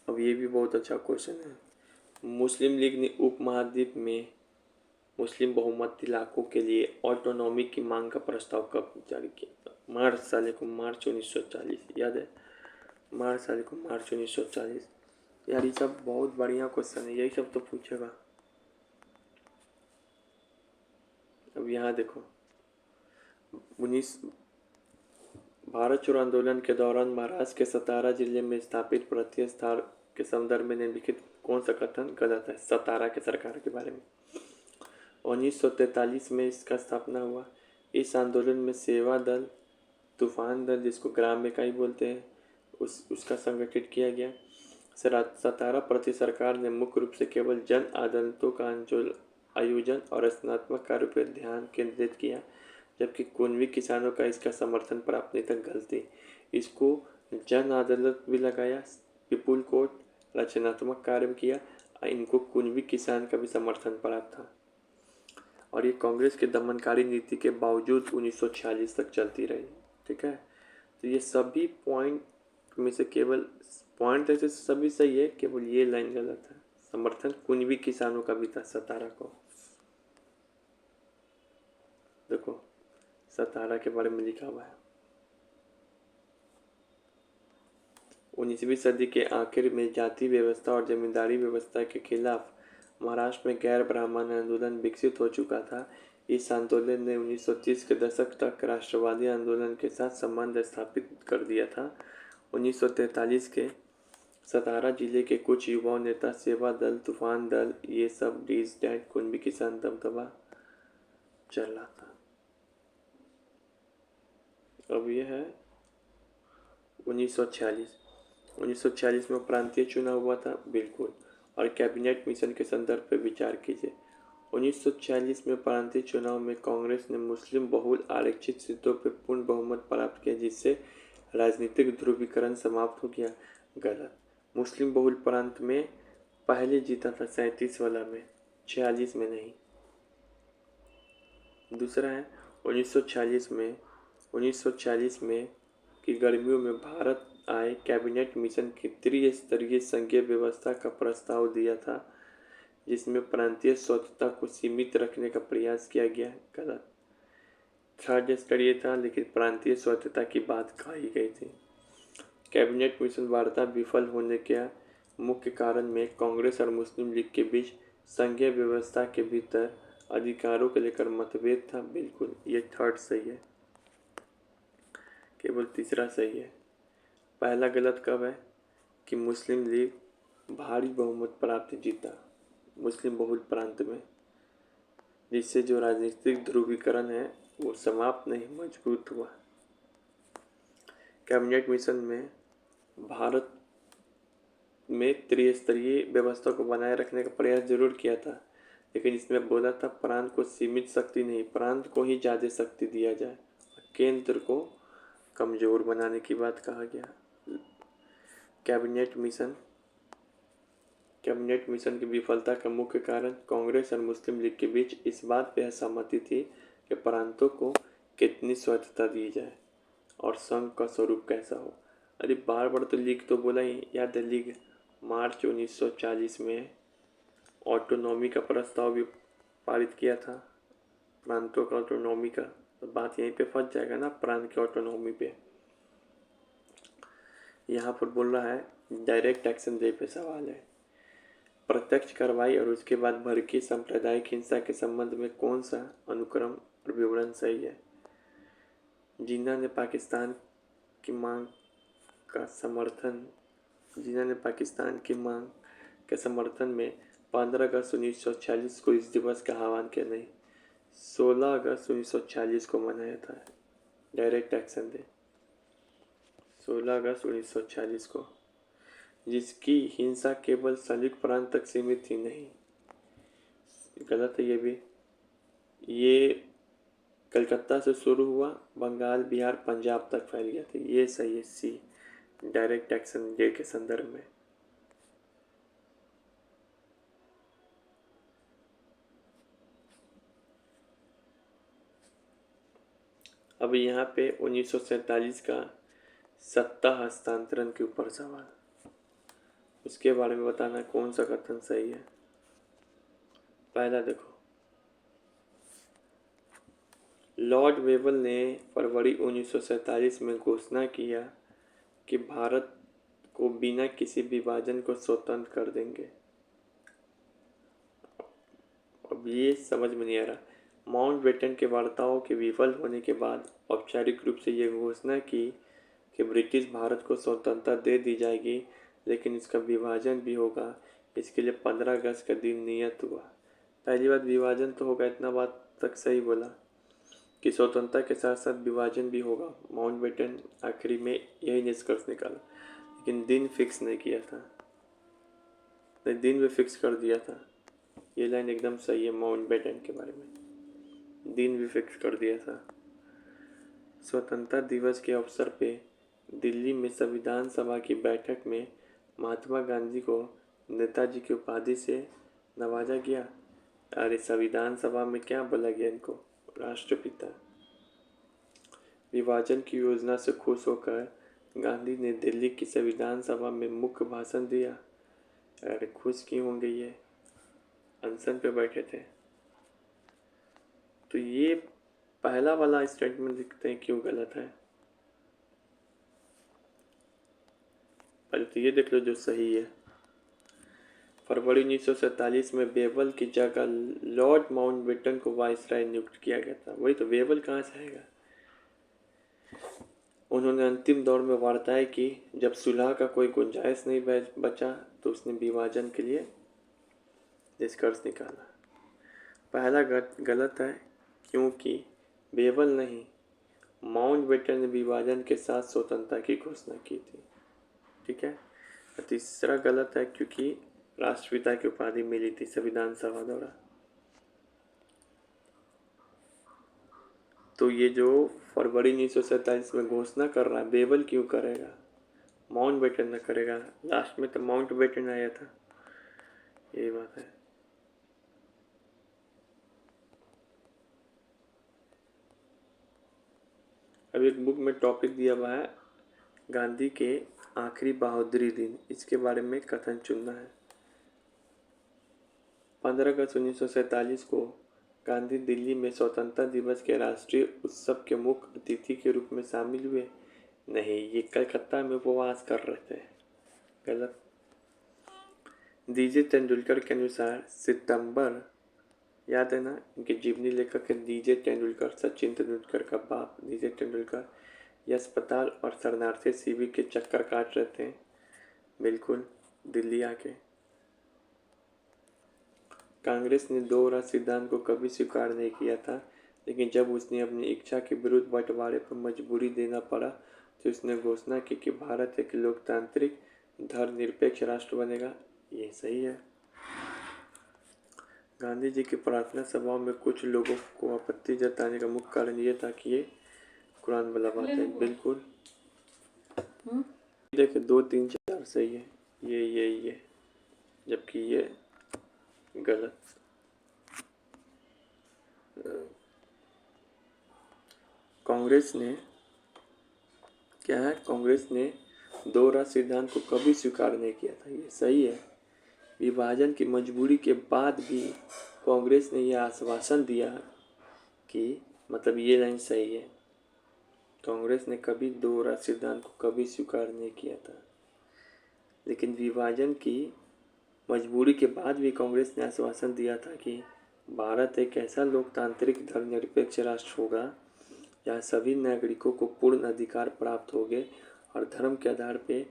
अब ये भी बहुत अच्छा क्वेश्चन है। मुस्लिम लीग ने उपमहाद्वीप में मुस्लिम बहुमत इलाकों के लिए ऑटोनॉमी की मांग का प्रस्ताव कब जारी किया? मार्च 1940, याद है? मार्च 1940। यार ये सब बहुत बढ़िया क्वेश्चन है, यही सब तो पूछेगा। अब यहाँ देखो, 19 भारत छोड़ो आंदोलन के दौरान महाराष्ट्र के सतारा जिले में स्थापित प्रतिष्ठान के संदर्भ में निम्नलिखित कौन सा कथन गलत है? सतारा के सरकार के बारे में 1943 में इसका स्थापना हुआ। इस आंदोलन में सेवा दल, तूफान दल जिसको ग्राम इकाई बोलते हैं, उसका संगठित किया गया। सतारा प्रति सरकार ने मुख्य रूप से केवल जन अदालतों का आयोजन और रचनात्मक कार्य पर ध्यान केंद्रित किया, जबकि कुनवी किसानों का इसका समर्थन प्राप्त नहीं था। गलती, इसको जन अदालत भी लगाया, विपुल कोर्ट, रचनात्मक कार्य भी किया, इनको कुनवी किसान का भी समर्थन प्राप्त था। और ये कांग्रेस के दमनकारी नीति के बावजूद 1946 तक चलती रही। ठीक है, तो ये सभी पॉइंट में से केवल पॉइंट ऐसे सभी सही है, केवल ये लाइन गलत है। समर्थन कुनवी किसानों का भी था सतारा को। देखो सतारा के बारे में लिखा हुआ है। 19वीं सदी के आखिर में जाति व्यवस्था और जमींदारी व्यवस्था के खिलाफ महाराष्ट्र में गैर ब्राह्मण आंदोलन विकसित हो चुका था। इस आंदोलन ने 1930 के दशक तक राष्ट्रवादी आंदोलन के साथ संबंध स्थापित कर दिया था। 1943 के सतारा जिले के कुछ युवा नेता, सेवा दल, तूफान दल, ये सब डीज कुनबी किसान दबदबा चल रहा था। अब ये है 1946 में प्रांतीय चुनाव हुआ था, बिल्कुल, और कैबिनेट मिशन के संदर्भ पर विचार कीजिए। 1946 में प्रांतीय चुनाव में कांग्रेस ने मुस्लिम बहुल आरक्षित सीटों पर पूर्ण बहुमत प्राप्त किया, जिससे राजनीतिक ध्रुवीकरण समाप्त हो गया। गलत, मुस्लिम बहुल प्रांत में पहले जीता था 37 वाला में, 46 में नहीं। दूसरा है 1940 में की गर्मियों में भारत आए कैबिनेट मिशन की त्रिस्तरीय संघीय व्यवस्था का प्रस्ताव दिया था, जिसमें प्रांतीय स्वतंत्रता को सीमित रखने का प्रयास किया गया। गलत, थर्ड स्तरीय था लेकिन प्रांतीय स्वतंत्रता की बात कही गई थी। कैबिनेट मिशन वार्ता विफल होने के मुख्य कारण में कांग्रेस और मुस्लिम लीग के बीच संघीय व्यवस्था के भीतर अधिकारों को लेकर मतभेद था। बिल्कुल, ये थर्ड सही है, केवल तीसरा सही है। पहला गलत कब है कि मुस्लिम लीग भारी बहुमत प्राप्त जीता मुस्लिम बहुल प्रांत में, जिससे जो राजनीतिक ध्रुवीकरण है वो समाप्त नहीं, मजबूत हुआ। कैबिनेट मिशन में भारत में त्रिस्तरीय व्यवस्था को बनाए रखने का प्रयास जरूर किया था, लेकिन इसमें बोला था प्रांत को सीमित शक्ति नहीं, प्रांत को ही ज़्यादा शक्ति दिया जाए, केंद्र को कमज़ोर बनाने की बात कहा गया। कैबिनेट मिशन की विफलता का मुख्य कारण कांग्रेस और मुस्लिम लीग के बीच इस बात पर सहमति थी कि प्रांतों को कितनी स्वतंत्रता दी जाए और संघ का स्वरूप कैसा हो। अरे बार बार तो लीग तो बोला ही, याद है? लीग मार्च 1940 में ऑटोनॉमी का प्रस्ताव भी पारित किया था, प्रांतों का ऑटोनॉमी का। तो बात यहीं पे फंस जाएगा ना, प्रांत की ऑटोनॉमी पे। यहाँ पर बोल रहा है डायरेक्ट एक्शन डे पे सवाल है। प्रत्यक्ष कार्रवाई और उसके बाद भड़की सांप्रदायिक हिंसा के संबंध में कौन सा अनुक्रम और विवरण सही है? जिन्ना ने पाकिस्तान की मांग का समर्थन जिन्ना ने पाकिस्तान की मांग के समर्थन में 15 अगस्त 1946 को इस दिवस का आह्वान किया। नहीं, 16 अगस्त 1946 को मनाया था। डायरेक्ट एक्शन दे 16 अगस्त 1946 को, जिसकी हिंसा केवल संयुक्त प्रांत तक सीमित थी। नहीं, गलत है ये भी। ये कलकत्ता से शुरू हुआ, बंगाल, बिहार, पंजाब तक फैल गया था। ये सही है, सी, डायरेक्ट एक्शन डे के संदर्भ में। अब यहाँ पे 1947 का सत्ता हस्तांतरण के ऊपर सवाल, उसके बारे में बताना कौन सा कथन सही है। पहला देखो, लॉर्ड वेवल ने फरवरी 1947 में घोषणा किया कि भारत को बिना किसी विभाजन को स्वतंत्र कर देंगे। अब ये समझ में नहीं आ रहा। माउंटबेटन के वार्ताओं के विफल होने के बाद औपचारिक रूप से ये घोषणा की कि ब्रिटिश भारत को स्वतंत्रता दे दी जाएगी, लेकिन इसका विभाजन भी होगा। इसके लिए 15 अगस्त का दिन नियत हुआ। पहली बात, विभाजन तो होगा, इतना बात तक सही बोला कि स्वतंत्रता के साथ साथ विभाजन भी होगा। माउंटबेटन आखिरी में यही निष्कर्ष निकाला, लेकिन दिन फिक्स नहीं किया था। दिन भी फिक्स कर दिया था। ये लाइन एकदम सही है माउंटबेटन के बारे में, दिन भी फिक्स कर दिया था। स्वतंत्रता दिवस के अवसर पे दिल्ली में संविधान सभा की बैठक में महात्मा गांधी को नेताजी की उपाधि से नवाजा गया। अरे संविधान सभा में क्या बोला गया इनको? राष्ट्रपिता। विभाजन की योजना से खुश होकर गांधी ने दिल्ली की संविधान सभा में मुख्य भाषण दिया। अरे खुश क्यों होंगे, ये अनशन पे बैठे थे। तो ये पहला वाला स्टेटमेंट दिखते हैं क्यों गलत है। पहले तो ये देख लो जो सही है। फरवरी 1947 में वेवल की जगह लॉर्ड माउंटबेटन को वाइसराय नियुक्त किया गया था। वही तो, वेवल कहाँ से आएगा? उन्होंने अंतिम दौर में वार्ताएं की। जब सुलह का कोई गुंजाइश नहीं बचा तो उसने विभाजन के लिए निष्कर्ष निकाला। पहला गलत है, क्योंकि वेवल नहीं, माउंटबेटन ने विभाजन के साथ स्वतंत्रता की घोषणा की थी। ठीक है। तीसरा गलत है, क्योंकि राष्ट्रपिता की उपाधि मिली थी संविधान सभा द्वारा। तो ये जो फरवरी 1947 में घोषणा कर रहा है, वेवल क्यों करेगा? माउंटबेटन न करेगा। लास्ट में तो माउंटबेटन आया था, यही बात है। अब एक बुक में टॉपिक दिया हुआ है, गांधी के आखिरी बहादुरी दिन, इसके बारे में कथन चुनना है। 15 अगस्त 1947 को गांधी दिल्ली में स्वतंत्रता दिवस के राष्ट्रीय उत्सव के मुख्य अतिथि के रूप में शामिल हुए। नहीं, ये कलकत्ता में उपवास कर रहे थे। गलत। डीजे तेंदुलकर के अनुसार सितंबर, याद है ना, इनके जीवनी लेखक है डीजे तेंदुलकर, सचिन तेंदुलकर का बाप डीजे तेंदुलकर। ये अस्पताल और शरणार्थी शिविर के चक्कर काट रहे थे, बिल्कुल, दिल्ली आके। कांग्रेस ने दो राज सिद्धांत को कभी स्वीकार नहीं किया था, लेकिन जब उसने अपनी इच्छा के विरुद्ध बंटवारे पर मजबूरी देना पड़ा तो उसने घोषणा की कि भारत एक लोकतांत्रिक धर्मनिरपेक्ष राष्ट्र बनेगा। ये सही है। गांधी जी की प्रार्थना सभाओं में कुछ लोगों को आपत्ति जताने का मुख्य कारण ये था कि ये कुरान वाला बात है। बिल्कुल, देखिए 2, 3, 4 सही है, ये जबकि ये गलत। कांग्रेस ने क्या है, कांग्रेस ने दो राज सिद्धांत को कभी स्वीकार नहीं किया था। ये सही है। विभाजन की मजबूरी के बाद भी कांग्रेस ने यह आश्वासन दिया कि, मतलब ये लाइन सही है, कांग्रेस ने कभी दो राज सिद्धांत को कभी स्वीकार नहीं किया था, लेकिन विभाजन की मजबूरी के बाद भी कांग्रेस ने आश्वासन दिया था कि भारत एक ऐसा लोकतांत्रिक धर्मनिरपेक्ष राष्ट्र होगा जहाँ सभी नागरिकों को पूर्ण अधिकार प्राप्त होंगे और धर्म के आधार पर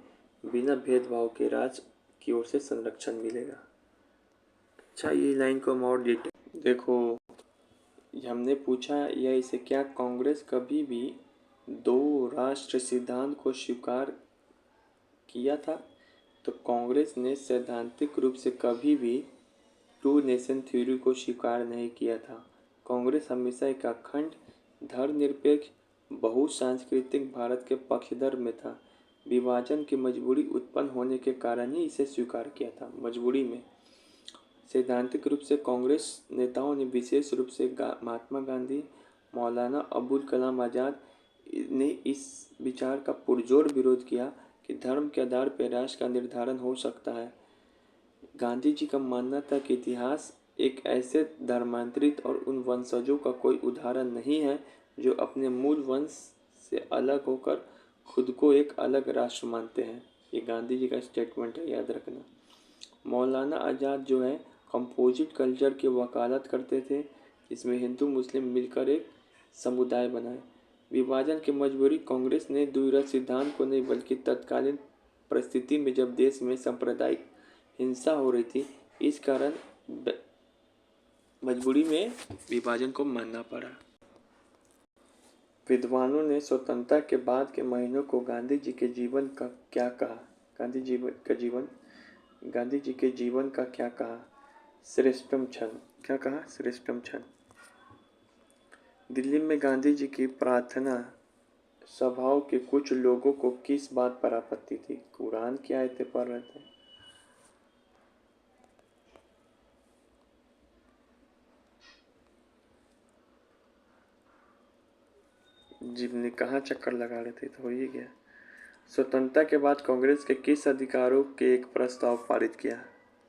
बिना भेदभाव के राज्य की ओर से संरक्षण मिलेगा। अच्छा, ये लाइन को हम और डिटेल देखो। हमने पूछा यह इसे क्या कांग्रेस कभी भी दो राष्ट्र सिद्धांत को स्वीकार किया था? तो कांग्रेस ने सैद्धांतिक रूप से कभी भी टू नेशन थ्योरी को स्वीकार नहीं किया था। कांग्रेस हमेशा एक अखंड धर्मनिरपेक्ष बहुसांस्कृतिक भारत के पक्षधर में था। विभाजन की मजबूरी उत्पन्न होने के कारण ही इसे स्वीकार किया था। मजबूरी में सैद्धांतिक रूप से कांग्रेस नेताओं ने विशेष रूप से महात्मा गांधी, मौलाना अबुल कलाम आज़ाद ने इस विचार का पुरजोर विरोध किया कि धर्म के आधार पर राष्ट्र का निर्धारण हो सकता है। गांधी जी का मानना था कि इतिहास एक ऐसे धर्मांतरित और उन वंशजों का कोई उदाहरण नहीं है जो अपने मूल वंश से अलग होकर खुद को एक अलग राष्ट्र मानते हैं। ये गांधी जी का स्टेटमेंट है, याद रखना। मौलाना आज़ाद जो है कंपोजिट कल्चर की वकालत करते थे, इसमें हिंदू मुस्लिम मिलकर एक समुदाय बनाए। विभाजन की मजबूरी कांग्रेस ने द्विराज सिद्धांत को नहीं बल्कि तत्कालीन परिस्थिति में जब देश में सांप्रदायिक हिंसा हो रही थी, इस कारण मजबूरी में विभाजन को मानना पड़ा। विद्वानों ने स्वतंत्रता के बाद के महीनों को गांधी जी के जीवन का क्या कहा? गांधी जी के जीवन का क्या कहा? श्रेष्ठतम क्षण। क्या कहा? श्रेष्ठतम क्षण। दिल्ली में गांधी जी की प्रार्थना सभाओं के कुछ लोगों को किस बात पर आपत्ति थी? कुरान की आयतें पढ़ रहे थे। जिनने कहाँ चक्कर लगा रहे थे, तो हो ही गया। स्वतंत्रता के बाद कांग्रेस के किस अधिकारों के एक प्रस्ताव पारित किया?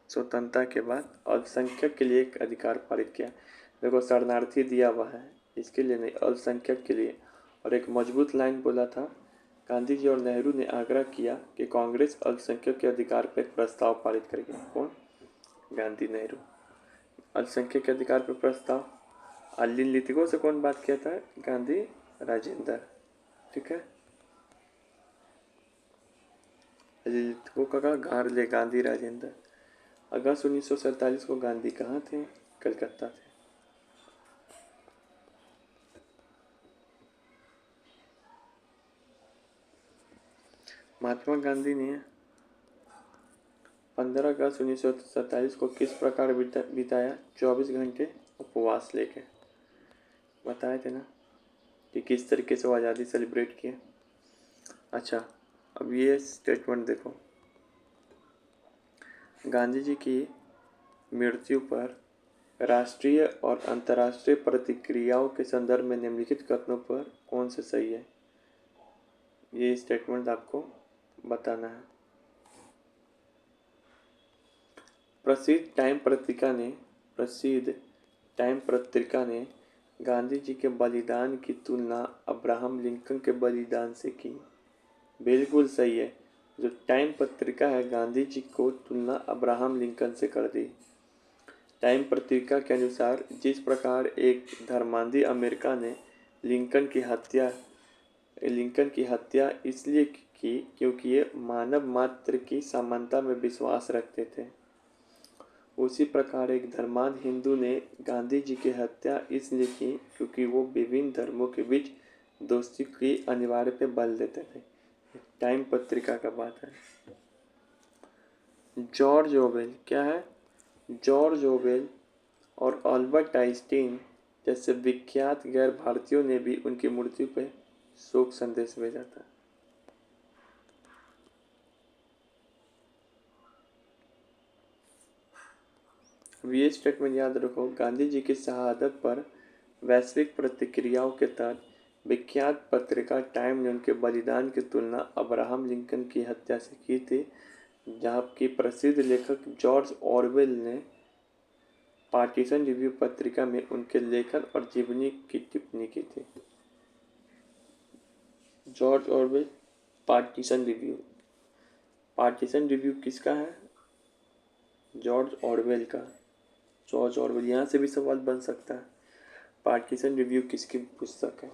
स्वतंत्रता के बाद अल्पसंख्यक के लिए एक अधिकार पारित किया। देखो, शरणार्थी दिया हुआ है, इसके लिए नहीं, अल्पसंख्यक के लिए। और एक मजबूत लाइन बोला था, गांधी जी और नेहरू ने आग्रह किया कि कांग्रेस अल्पसंख्यक के अधिकार पर एक प्रस्ताव पारित करेगी। कौन? गांधी, नेहरू। अल्पसंख्यक के अधिकार पर प्रस्ताव। लितिगो से कौन बात किया था? गांधी, राजेंद्र। ठीक है, लितिगो का घर ले गांधी, राजेंद्र। अगस्त 1947 को गांधी कहाँ थे? कलकत्ता थे। महात्मा गांधी ने 15 अगस्त 1947 को किस प्रकार बिताया? 24 घंटे उपवास लेके। बताए थे ना कि किस तरीके से वो आज़ादी सेलिब्रेट किए। अच्छा, अब ये स्टेटमेंट देखो। गांधी जी की मृत्यु पर राष्ट्रीय और अंतर्राष्ट्रीय प्रतिक्रियाओं के संदर्भ में निम्नलिखित कथनों पर कौन से सही है? ये स्टेटमेंट आपको बताना है। प्रसिद्ध टाइम पत्रिका ने गांधी जी के बलिदान की तुलना अब्राहम लिंकन के बलिदान से की। बिल्कुल सही है। जो टाइम पत्रिका है, गांधी जी को तुलना अब्राहम लिंकन से कर दी। टाइम पत्रिका के अनुसार जिस प्रकार एक धर्मांधी अमेरिका ने लिंकन की हत्या इसलिए की क्योंकि ये मानव मात्र की समानता में विश्वास रखते थे, उसी प्रकार एक धर्मांध हिंदू ने गांधी जी की हत्या इसलिए की क्योंकि वो विभिन्न धर्मों के बीच दोस्ती की अनिवार्य पे बल देते थे। टाइम पत्रिका का बात है। जॉर्ज ओवेल, क्या है? जॉर्ज ओवेल और अल्बर्ट आइंस्टीन जैसे विख्यात गैर भारतीयों ने भी उनकी मृत्यु पर शोक संदेश भेजा था। ये स्टेटमेंट याद रखो। गांधी जी की शहादत पर वैश्विक प्रतिक्रियाओं के तहत विख्यात पत्रिका टाइम ने उनके बलिदान की तुलना अब्राहम लिंकन की हत्या से की थी, जबकि प्रसिद्ध लेखक जॉर्ज ऑरवेल ने पार्टीशन रिव्यू पत्रिका में उनके लेखन और जीवनी की टिप्पणी की थी। जॉर्ज ऑरवेल, पार्टीशन रिव्यू किसका है? जॉर्ज ऑरवेल का। जॉर्ज ऑरवेल, यहाँ से भी सवाल बन सकता है। पार्टीशन रिव्यू किसकी पुस्तक है?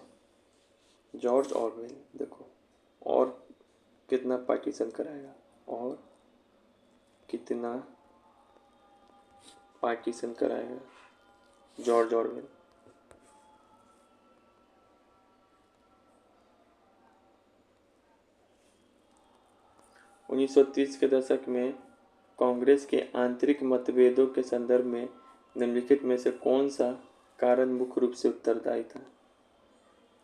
George Orwell. देखो, और कितना पार्टीशन कराएगा, और कितना पार्टीशन कराएगा जॉर्ज ऑरवेल। उन्नीस सौ 30 के दशक में कांग्रेस के आंतरिक मतभेदों के संदर्भ में निम्नलिखित में से कौन सा कारण मुख्य रूप से उत्तरदायी था?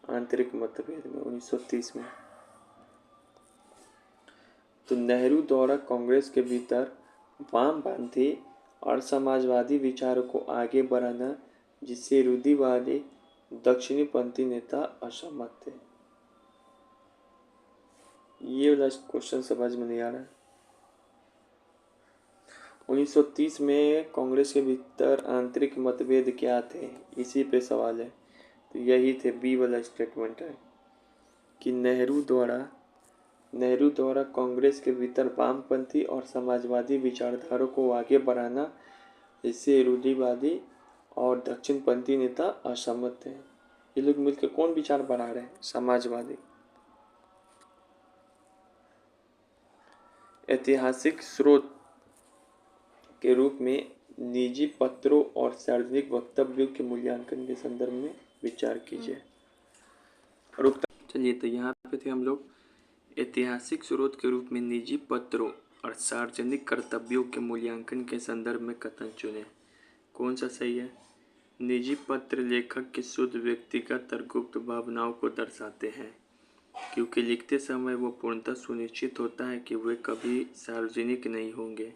आंतरिक मतभेद में 1930 में तो नेहरू द्वारा कांग्रेस के भीतर वामपंथी और समाजवादी विचारों को आगे बढ़ाना, जिससे रूढ़िवादी दक्षिणीपंथी नेता असहमत थे। ये वाला क्वेश्चन समझ में नहीं आ रहा। 1930 में कांग्रेस के भीतर आंतरिक मतभेद क्या थे, इसी पे सवाल है। तो यही थे, बी वाला स्टेटमेंट है कि नेहरू द्वारा कांग्रेस के भीतर वामपंथी और समाजवादी विचारधारा को आगे बढ़ाना, इससे रूढ़िवादी और दक्षिणपंथी नेता असहमत थे। ये लोग मिलकर कौन विचार बढ़ा रहे हैं? समाजवादी। ऐतिहासिक स्रोत के रूप में निजी पत्रों और सार्वजनिक वक्तव्यों के मूल्यांकन के संदर्भ में विचार कीजिए। चलिए, तो यहाँ पे थे हम लोग। ऐतिहासिक स्रोत के रूप में निजी पत्रों और सार्वजनिक कर्तव्यों के मूल्यांकन के संदर्भ में कथन चुने। कौन सा सही है? निजी पत्र लेखक की शुद्ध व्यक्तिगत और गुप्त भावनाओं को दर्शाते हैं, क्योंकि लिखते समय वो पूर्णतः सुनिश्चित होता है कि वे कभी सार्वजनिक नहीं होंगे।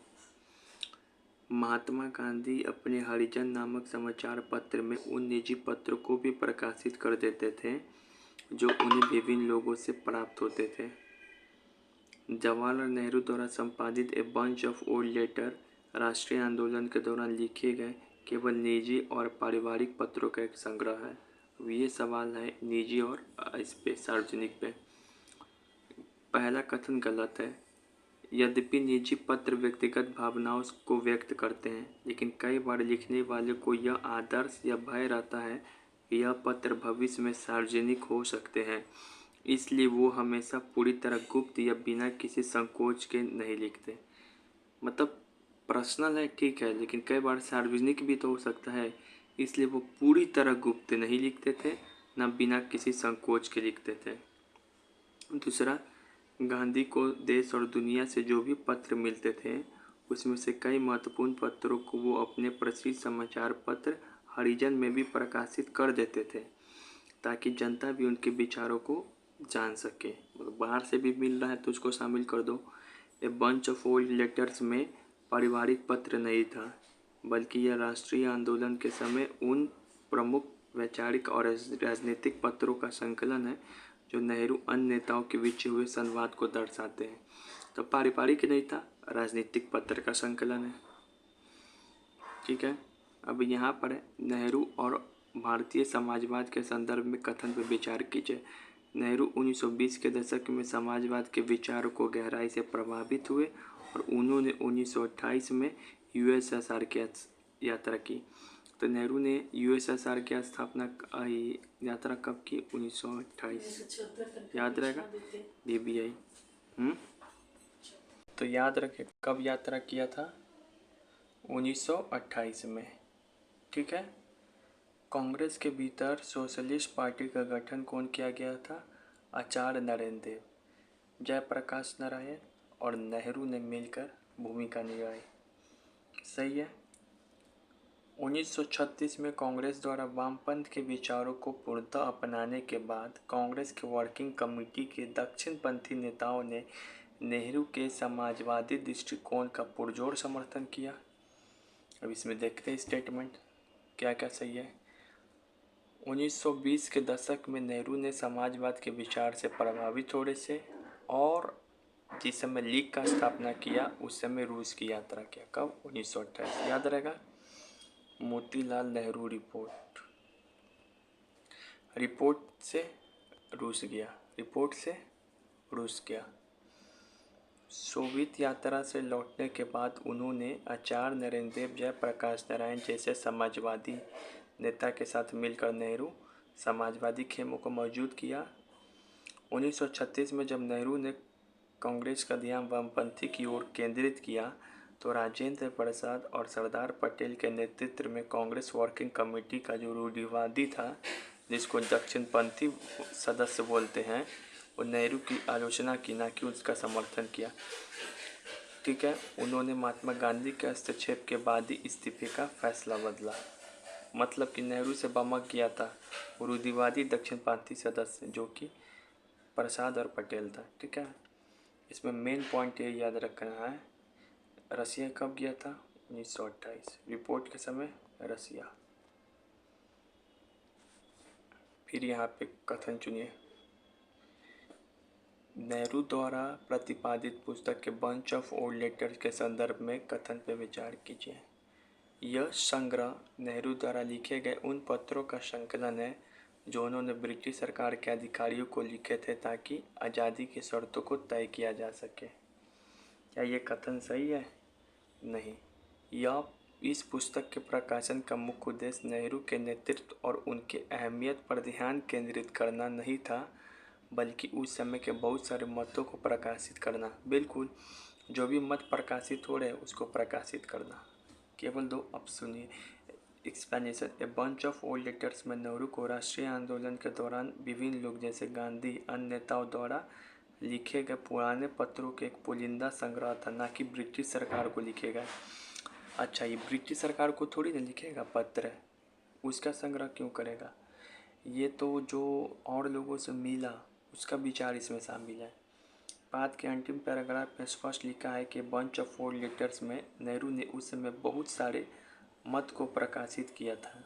महात्मा गांधी अपने हरिजन नामक समाचार पत्र में उन निजी पत्रों को भी प्रकाशित कर देते थे जो उन्हें विभिन्न लोगों से प्राप्त होते थे। जवाहरलाल नेहरू द्वारा संपादित a bunch of old letter राष्ट्रीय आंदोलन के दौरान लिखे गए केवल निजी और पारिवारिक पत्रों का एक संग्रह है। ये सवाल है निजी और इस पे सार्वजनिक पे। पहला कथन गलत है। यद्यपि निजी पत्र व्यक्तिगत भावनाओं को व्यक्त करते हैं, लेकिन कई बार लिखने वाले को यह आदर्श या भय रहता है कि यह पत्र भविष्य में सार्वजनिक हो सकते हैं, इसलिए वो हमेशा पूरी तरह गुप्त या बिना किसी संकोच के नहीं लिखते। मतलब पर्सनल है, ठीक है, लेकिन कई बार सार्वजनिक भी तो हो सकता है, इसलिए वो पूरी तरह गुप्त नहीं लिखते थे, न बिना किसी संकोच के लिखते थे। दूसरा, गांधी को देश और दुनिया से जो भी पत्र मिलते थे, उसमें से कई महत्वपूर्ण पत्रों को वो अपने प्रसिद्ध समाचार पत्र हरिजन में भी प्रकाशित कर देते थे, ताकि जनता भी उनके विचारों को जान सके। मतलब बाहर से भी मिल रहा है तो उसको शामिल कर दो। ए बंच ऑफ ओल्ड लेटर्स में पारिवारिक पत्र नहीं था, बल्कि यह राष्ट्रीय आंदोलन के समय उन प्रमुख वैचारिक और राजनीतिक पत्रों का संकलन है जो नेहरू अन्य नेताओं के बीच हुए संवाद को दर्शाते हैं। तो पारिवारिक नहीं था, राजनीतिक पत्र का संकलन है। ठीक है, अब यहाँ पर है नेहरू और भारतीय समाजवाद के संदर्भ में कथन पर विचार कीजिए। नेहरू 1920 के दशक में समाजवाद के विचारों को गहराई से प्रभावित हुए और उन्होंने 1928 में यूएसएसआर की यात्रा की। तो नेहरू ने यूएसएसआर की स्थापना यात्रा कब की? 1928। याद रहेगा, बीबीआई। तो याद रखे कब यात्रा किया था? 1928 में। ठीक है। कांग्रेस के भीतर सोशलिस्ट पार्टी का गठन कौन किया गया था? आचार्य नरेंद्र देव, जयप्रकाश नारायण और नेहरू ने मिलकर भूमिका निभाई। सही है। 1936 में कांग्रेस द्वारा वामपंथ के विचारों को पूर्णतः अपनाने के बाद कांग्रेस के वर्किंग कमेटी के दक्षिणपंथी नेताओं ने नेहरू के समाजवादी दृष्टिकोण का पुरजोर समर्थन किया। अब इसमें देखते हैं स्टेटमेंट क्या क्या सही है। 1920 के दशक में नेहरू ने समाजवाद के विचार से प्रभावित होने से और जिस समय लीग का स्थापना किया उस समय रूस की यात्रा किया। कब? 1928। याद रहेगा। मोतीलाल नेहरू रिपोर्ट से रूस गया। सोवियत यात्रा से लौटने के बाद उन्होंने आचार्य नरेंद्र देव, जयप्रकाश नारायण जैसे समाजवादी नेता के साथ मिलकर नेहरू समाजवादी खेमों को मौजूद किया। 1936 में जब नेहरू ने कांग्रेस का ध्यान वामपंथी की ओर केंद्रित किया तो राजेंद्र प्रसाद और सरदार पटेल के नेतृत्व में कांग्रेस वर्किंग कमेटी का जो रूढ़िवादी था, जिसको दक्षिणपंथी सदस्य बोलते हैं, वो नेहरू की आलोचना की, ना कि उसका समर्थन किया। ठीक है, उन्होंने महात्मा गांधी के हस्तक्षेप के बाद ही इस्तीफे का फैसला बदला। मतलब कि नेहरू से बमक गया था रूढ़िवादी दक्षिणपंथी सदस्य, जो कि प्रसाद और पटेल था। ठीक है, इसमें मेन पॉइंट ये याद रखना है, रसिया कब गया था? 1928। रिपोर्ट के समय रसिया। फिर यहाँ पे कथन चुनिए। नेहरू द्वारा प्रतिपादित पुस्तक के बंच ऑफ ओल्ड लेटर्स के संदर्भ में कथन पर विचार कीजिए। यह संग्रह नेहरू द्वारा लिखे गए उन पत्रों का संकलन है जो उन्होंने ब्रिटिश सरकार के अधिकारियों को लिखे थे ताकि आज़ादी की शर्तों को तय किया जा सके। क्या ये कथन सही है? नहीं। यह इस पुस्तक के प्रकाशन का मुख्य उद्देश्य नेहरू के नेतृत्व और उनके अहमियत पर ध्यान केंद्रित करना नहीं था, बल्कि उस समय के बहुत सारे मतों को प्रकाशित करना। बिल्कुल, जो भी मत प्रकाशित हो रहे हैं उसको प्रकाशित करना। केवल 2 अब सुनिए explanation. A bunch of old letters में नेहरू को राष्ट्रीय आंदोलन के दौरान विभिन्न लोग जैसे गांधी, अन्य नेताओं द्वारा लिखे गए पुराने पत्रों के एक पुलिंदा संग्रह था, ना कि ब्रिटिश सरकार को लिखे गए। अच्छा, ये ब्रिटिश सरकार को थोड़ी ना लिखेगा पत्र, उसका संग्रह क्यों करेगा? ये तो जो और लोगों से मिला उसका विचार इसमें शामिल है। बात के अंतिम पैराग्राफ में स्पष्ट लिखा है कि बंच ऑफ ओल्ड लेटर्स में नेहरू ने उस समय बहुत सारे मत को प्रकाशित किया था।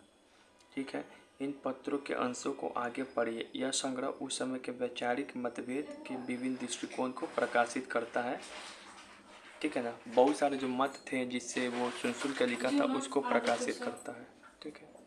ठीक है, इन पत्रों के अंशों को आगे पढ़िए। यह संग्रह उस समय के वैचारिक मतभेद के विभिन्न दृष्टिकोण को प्रकाशित करता है। ठीक है ना, बहुत सारे जो मत थे जिससे वो चुन चुन के लिखा था उसको प्रकाशित करता है। ठीक है।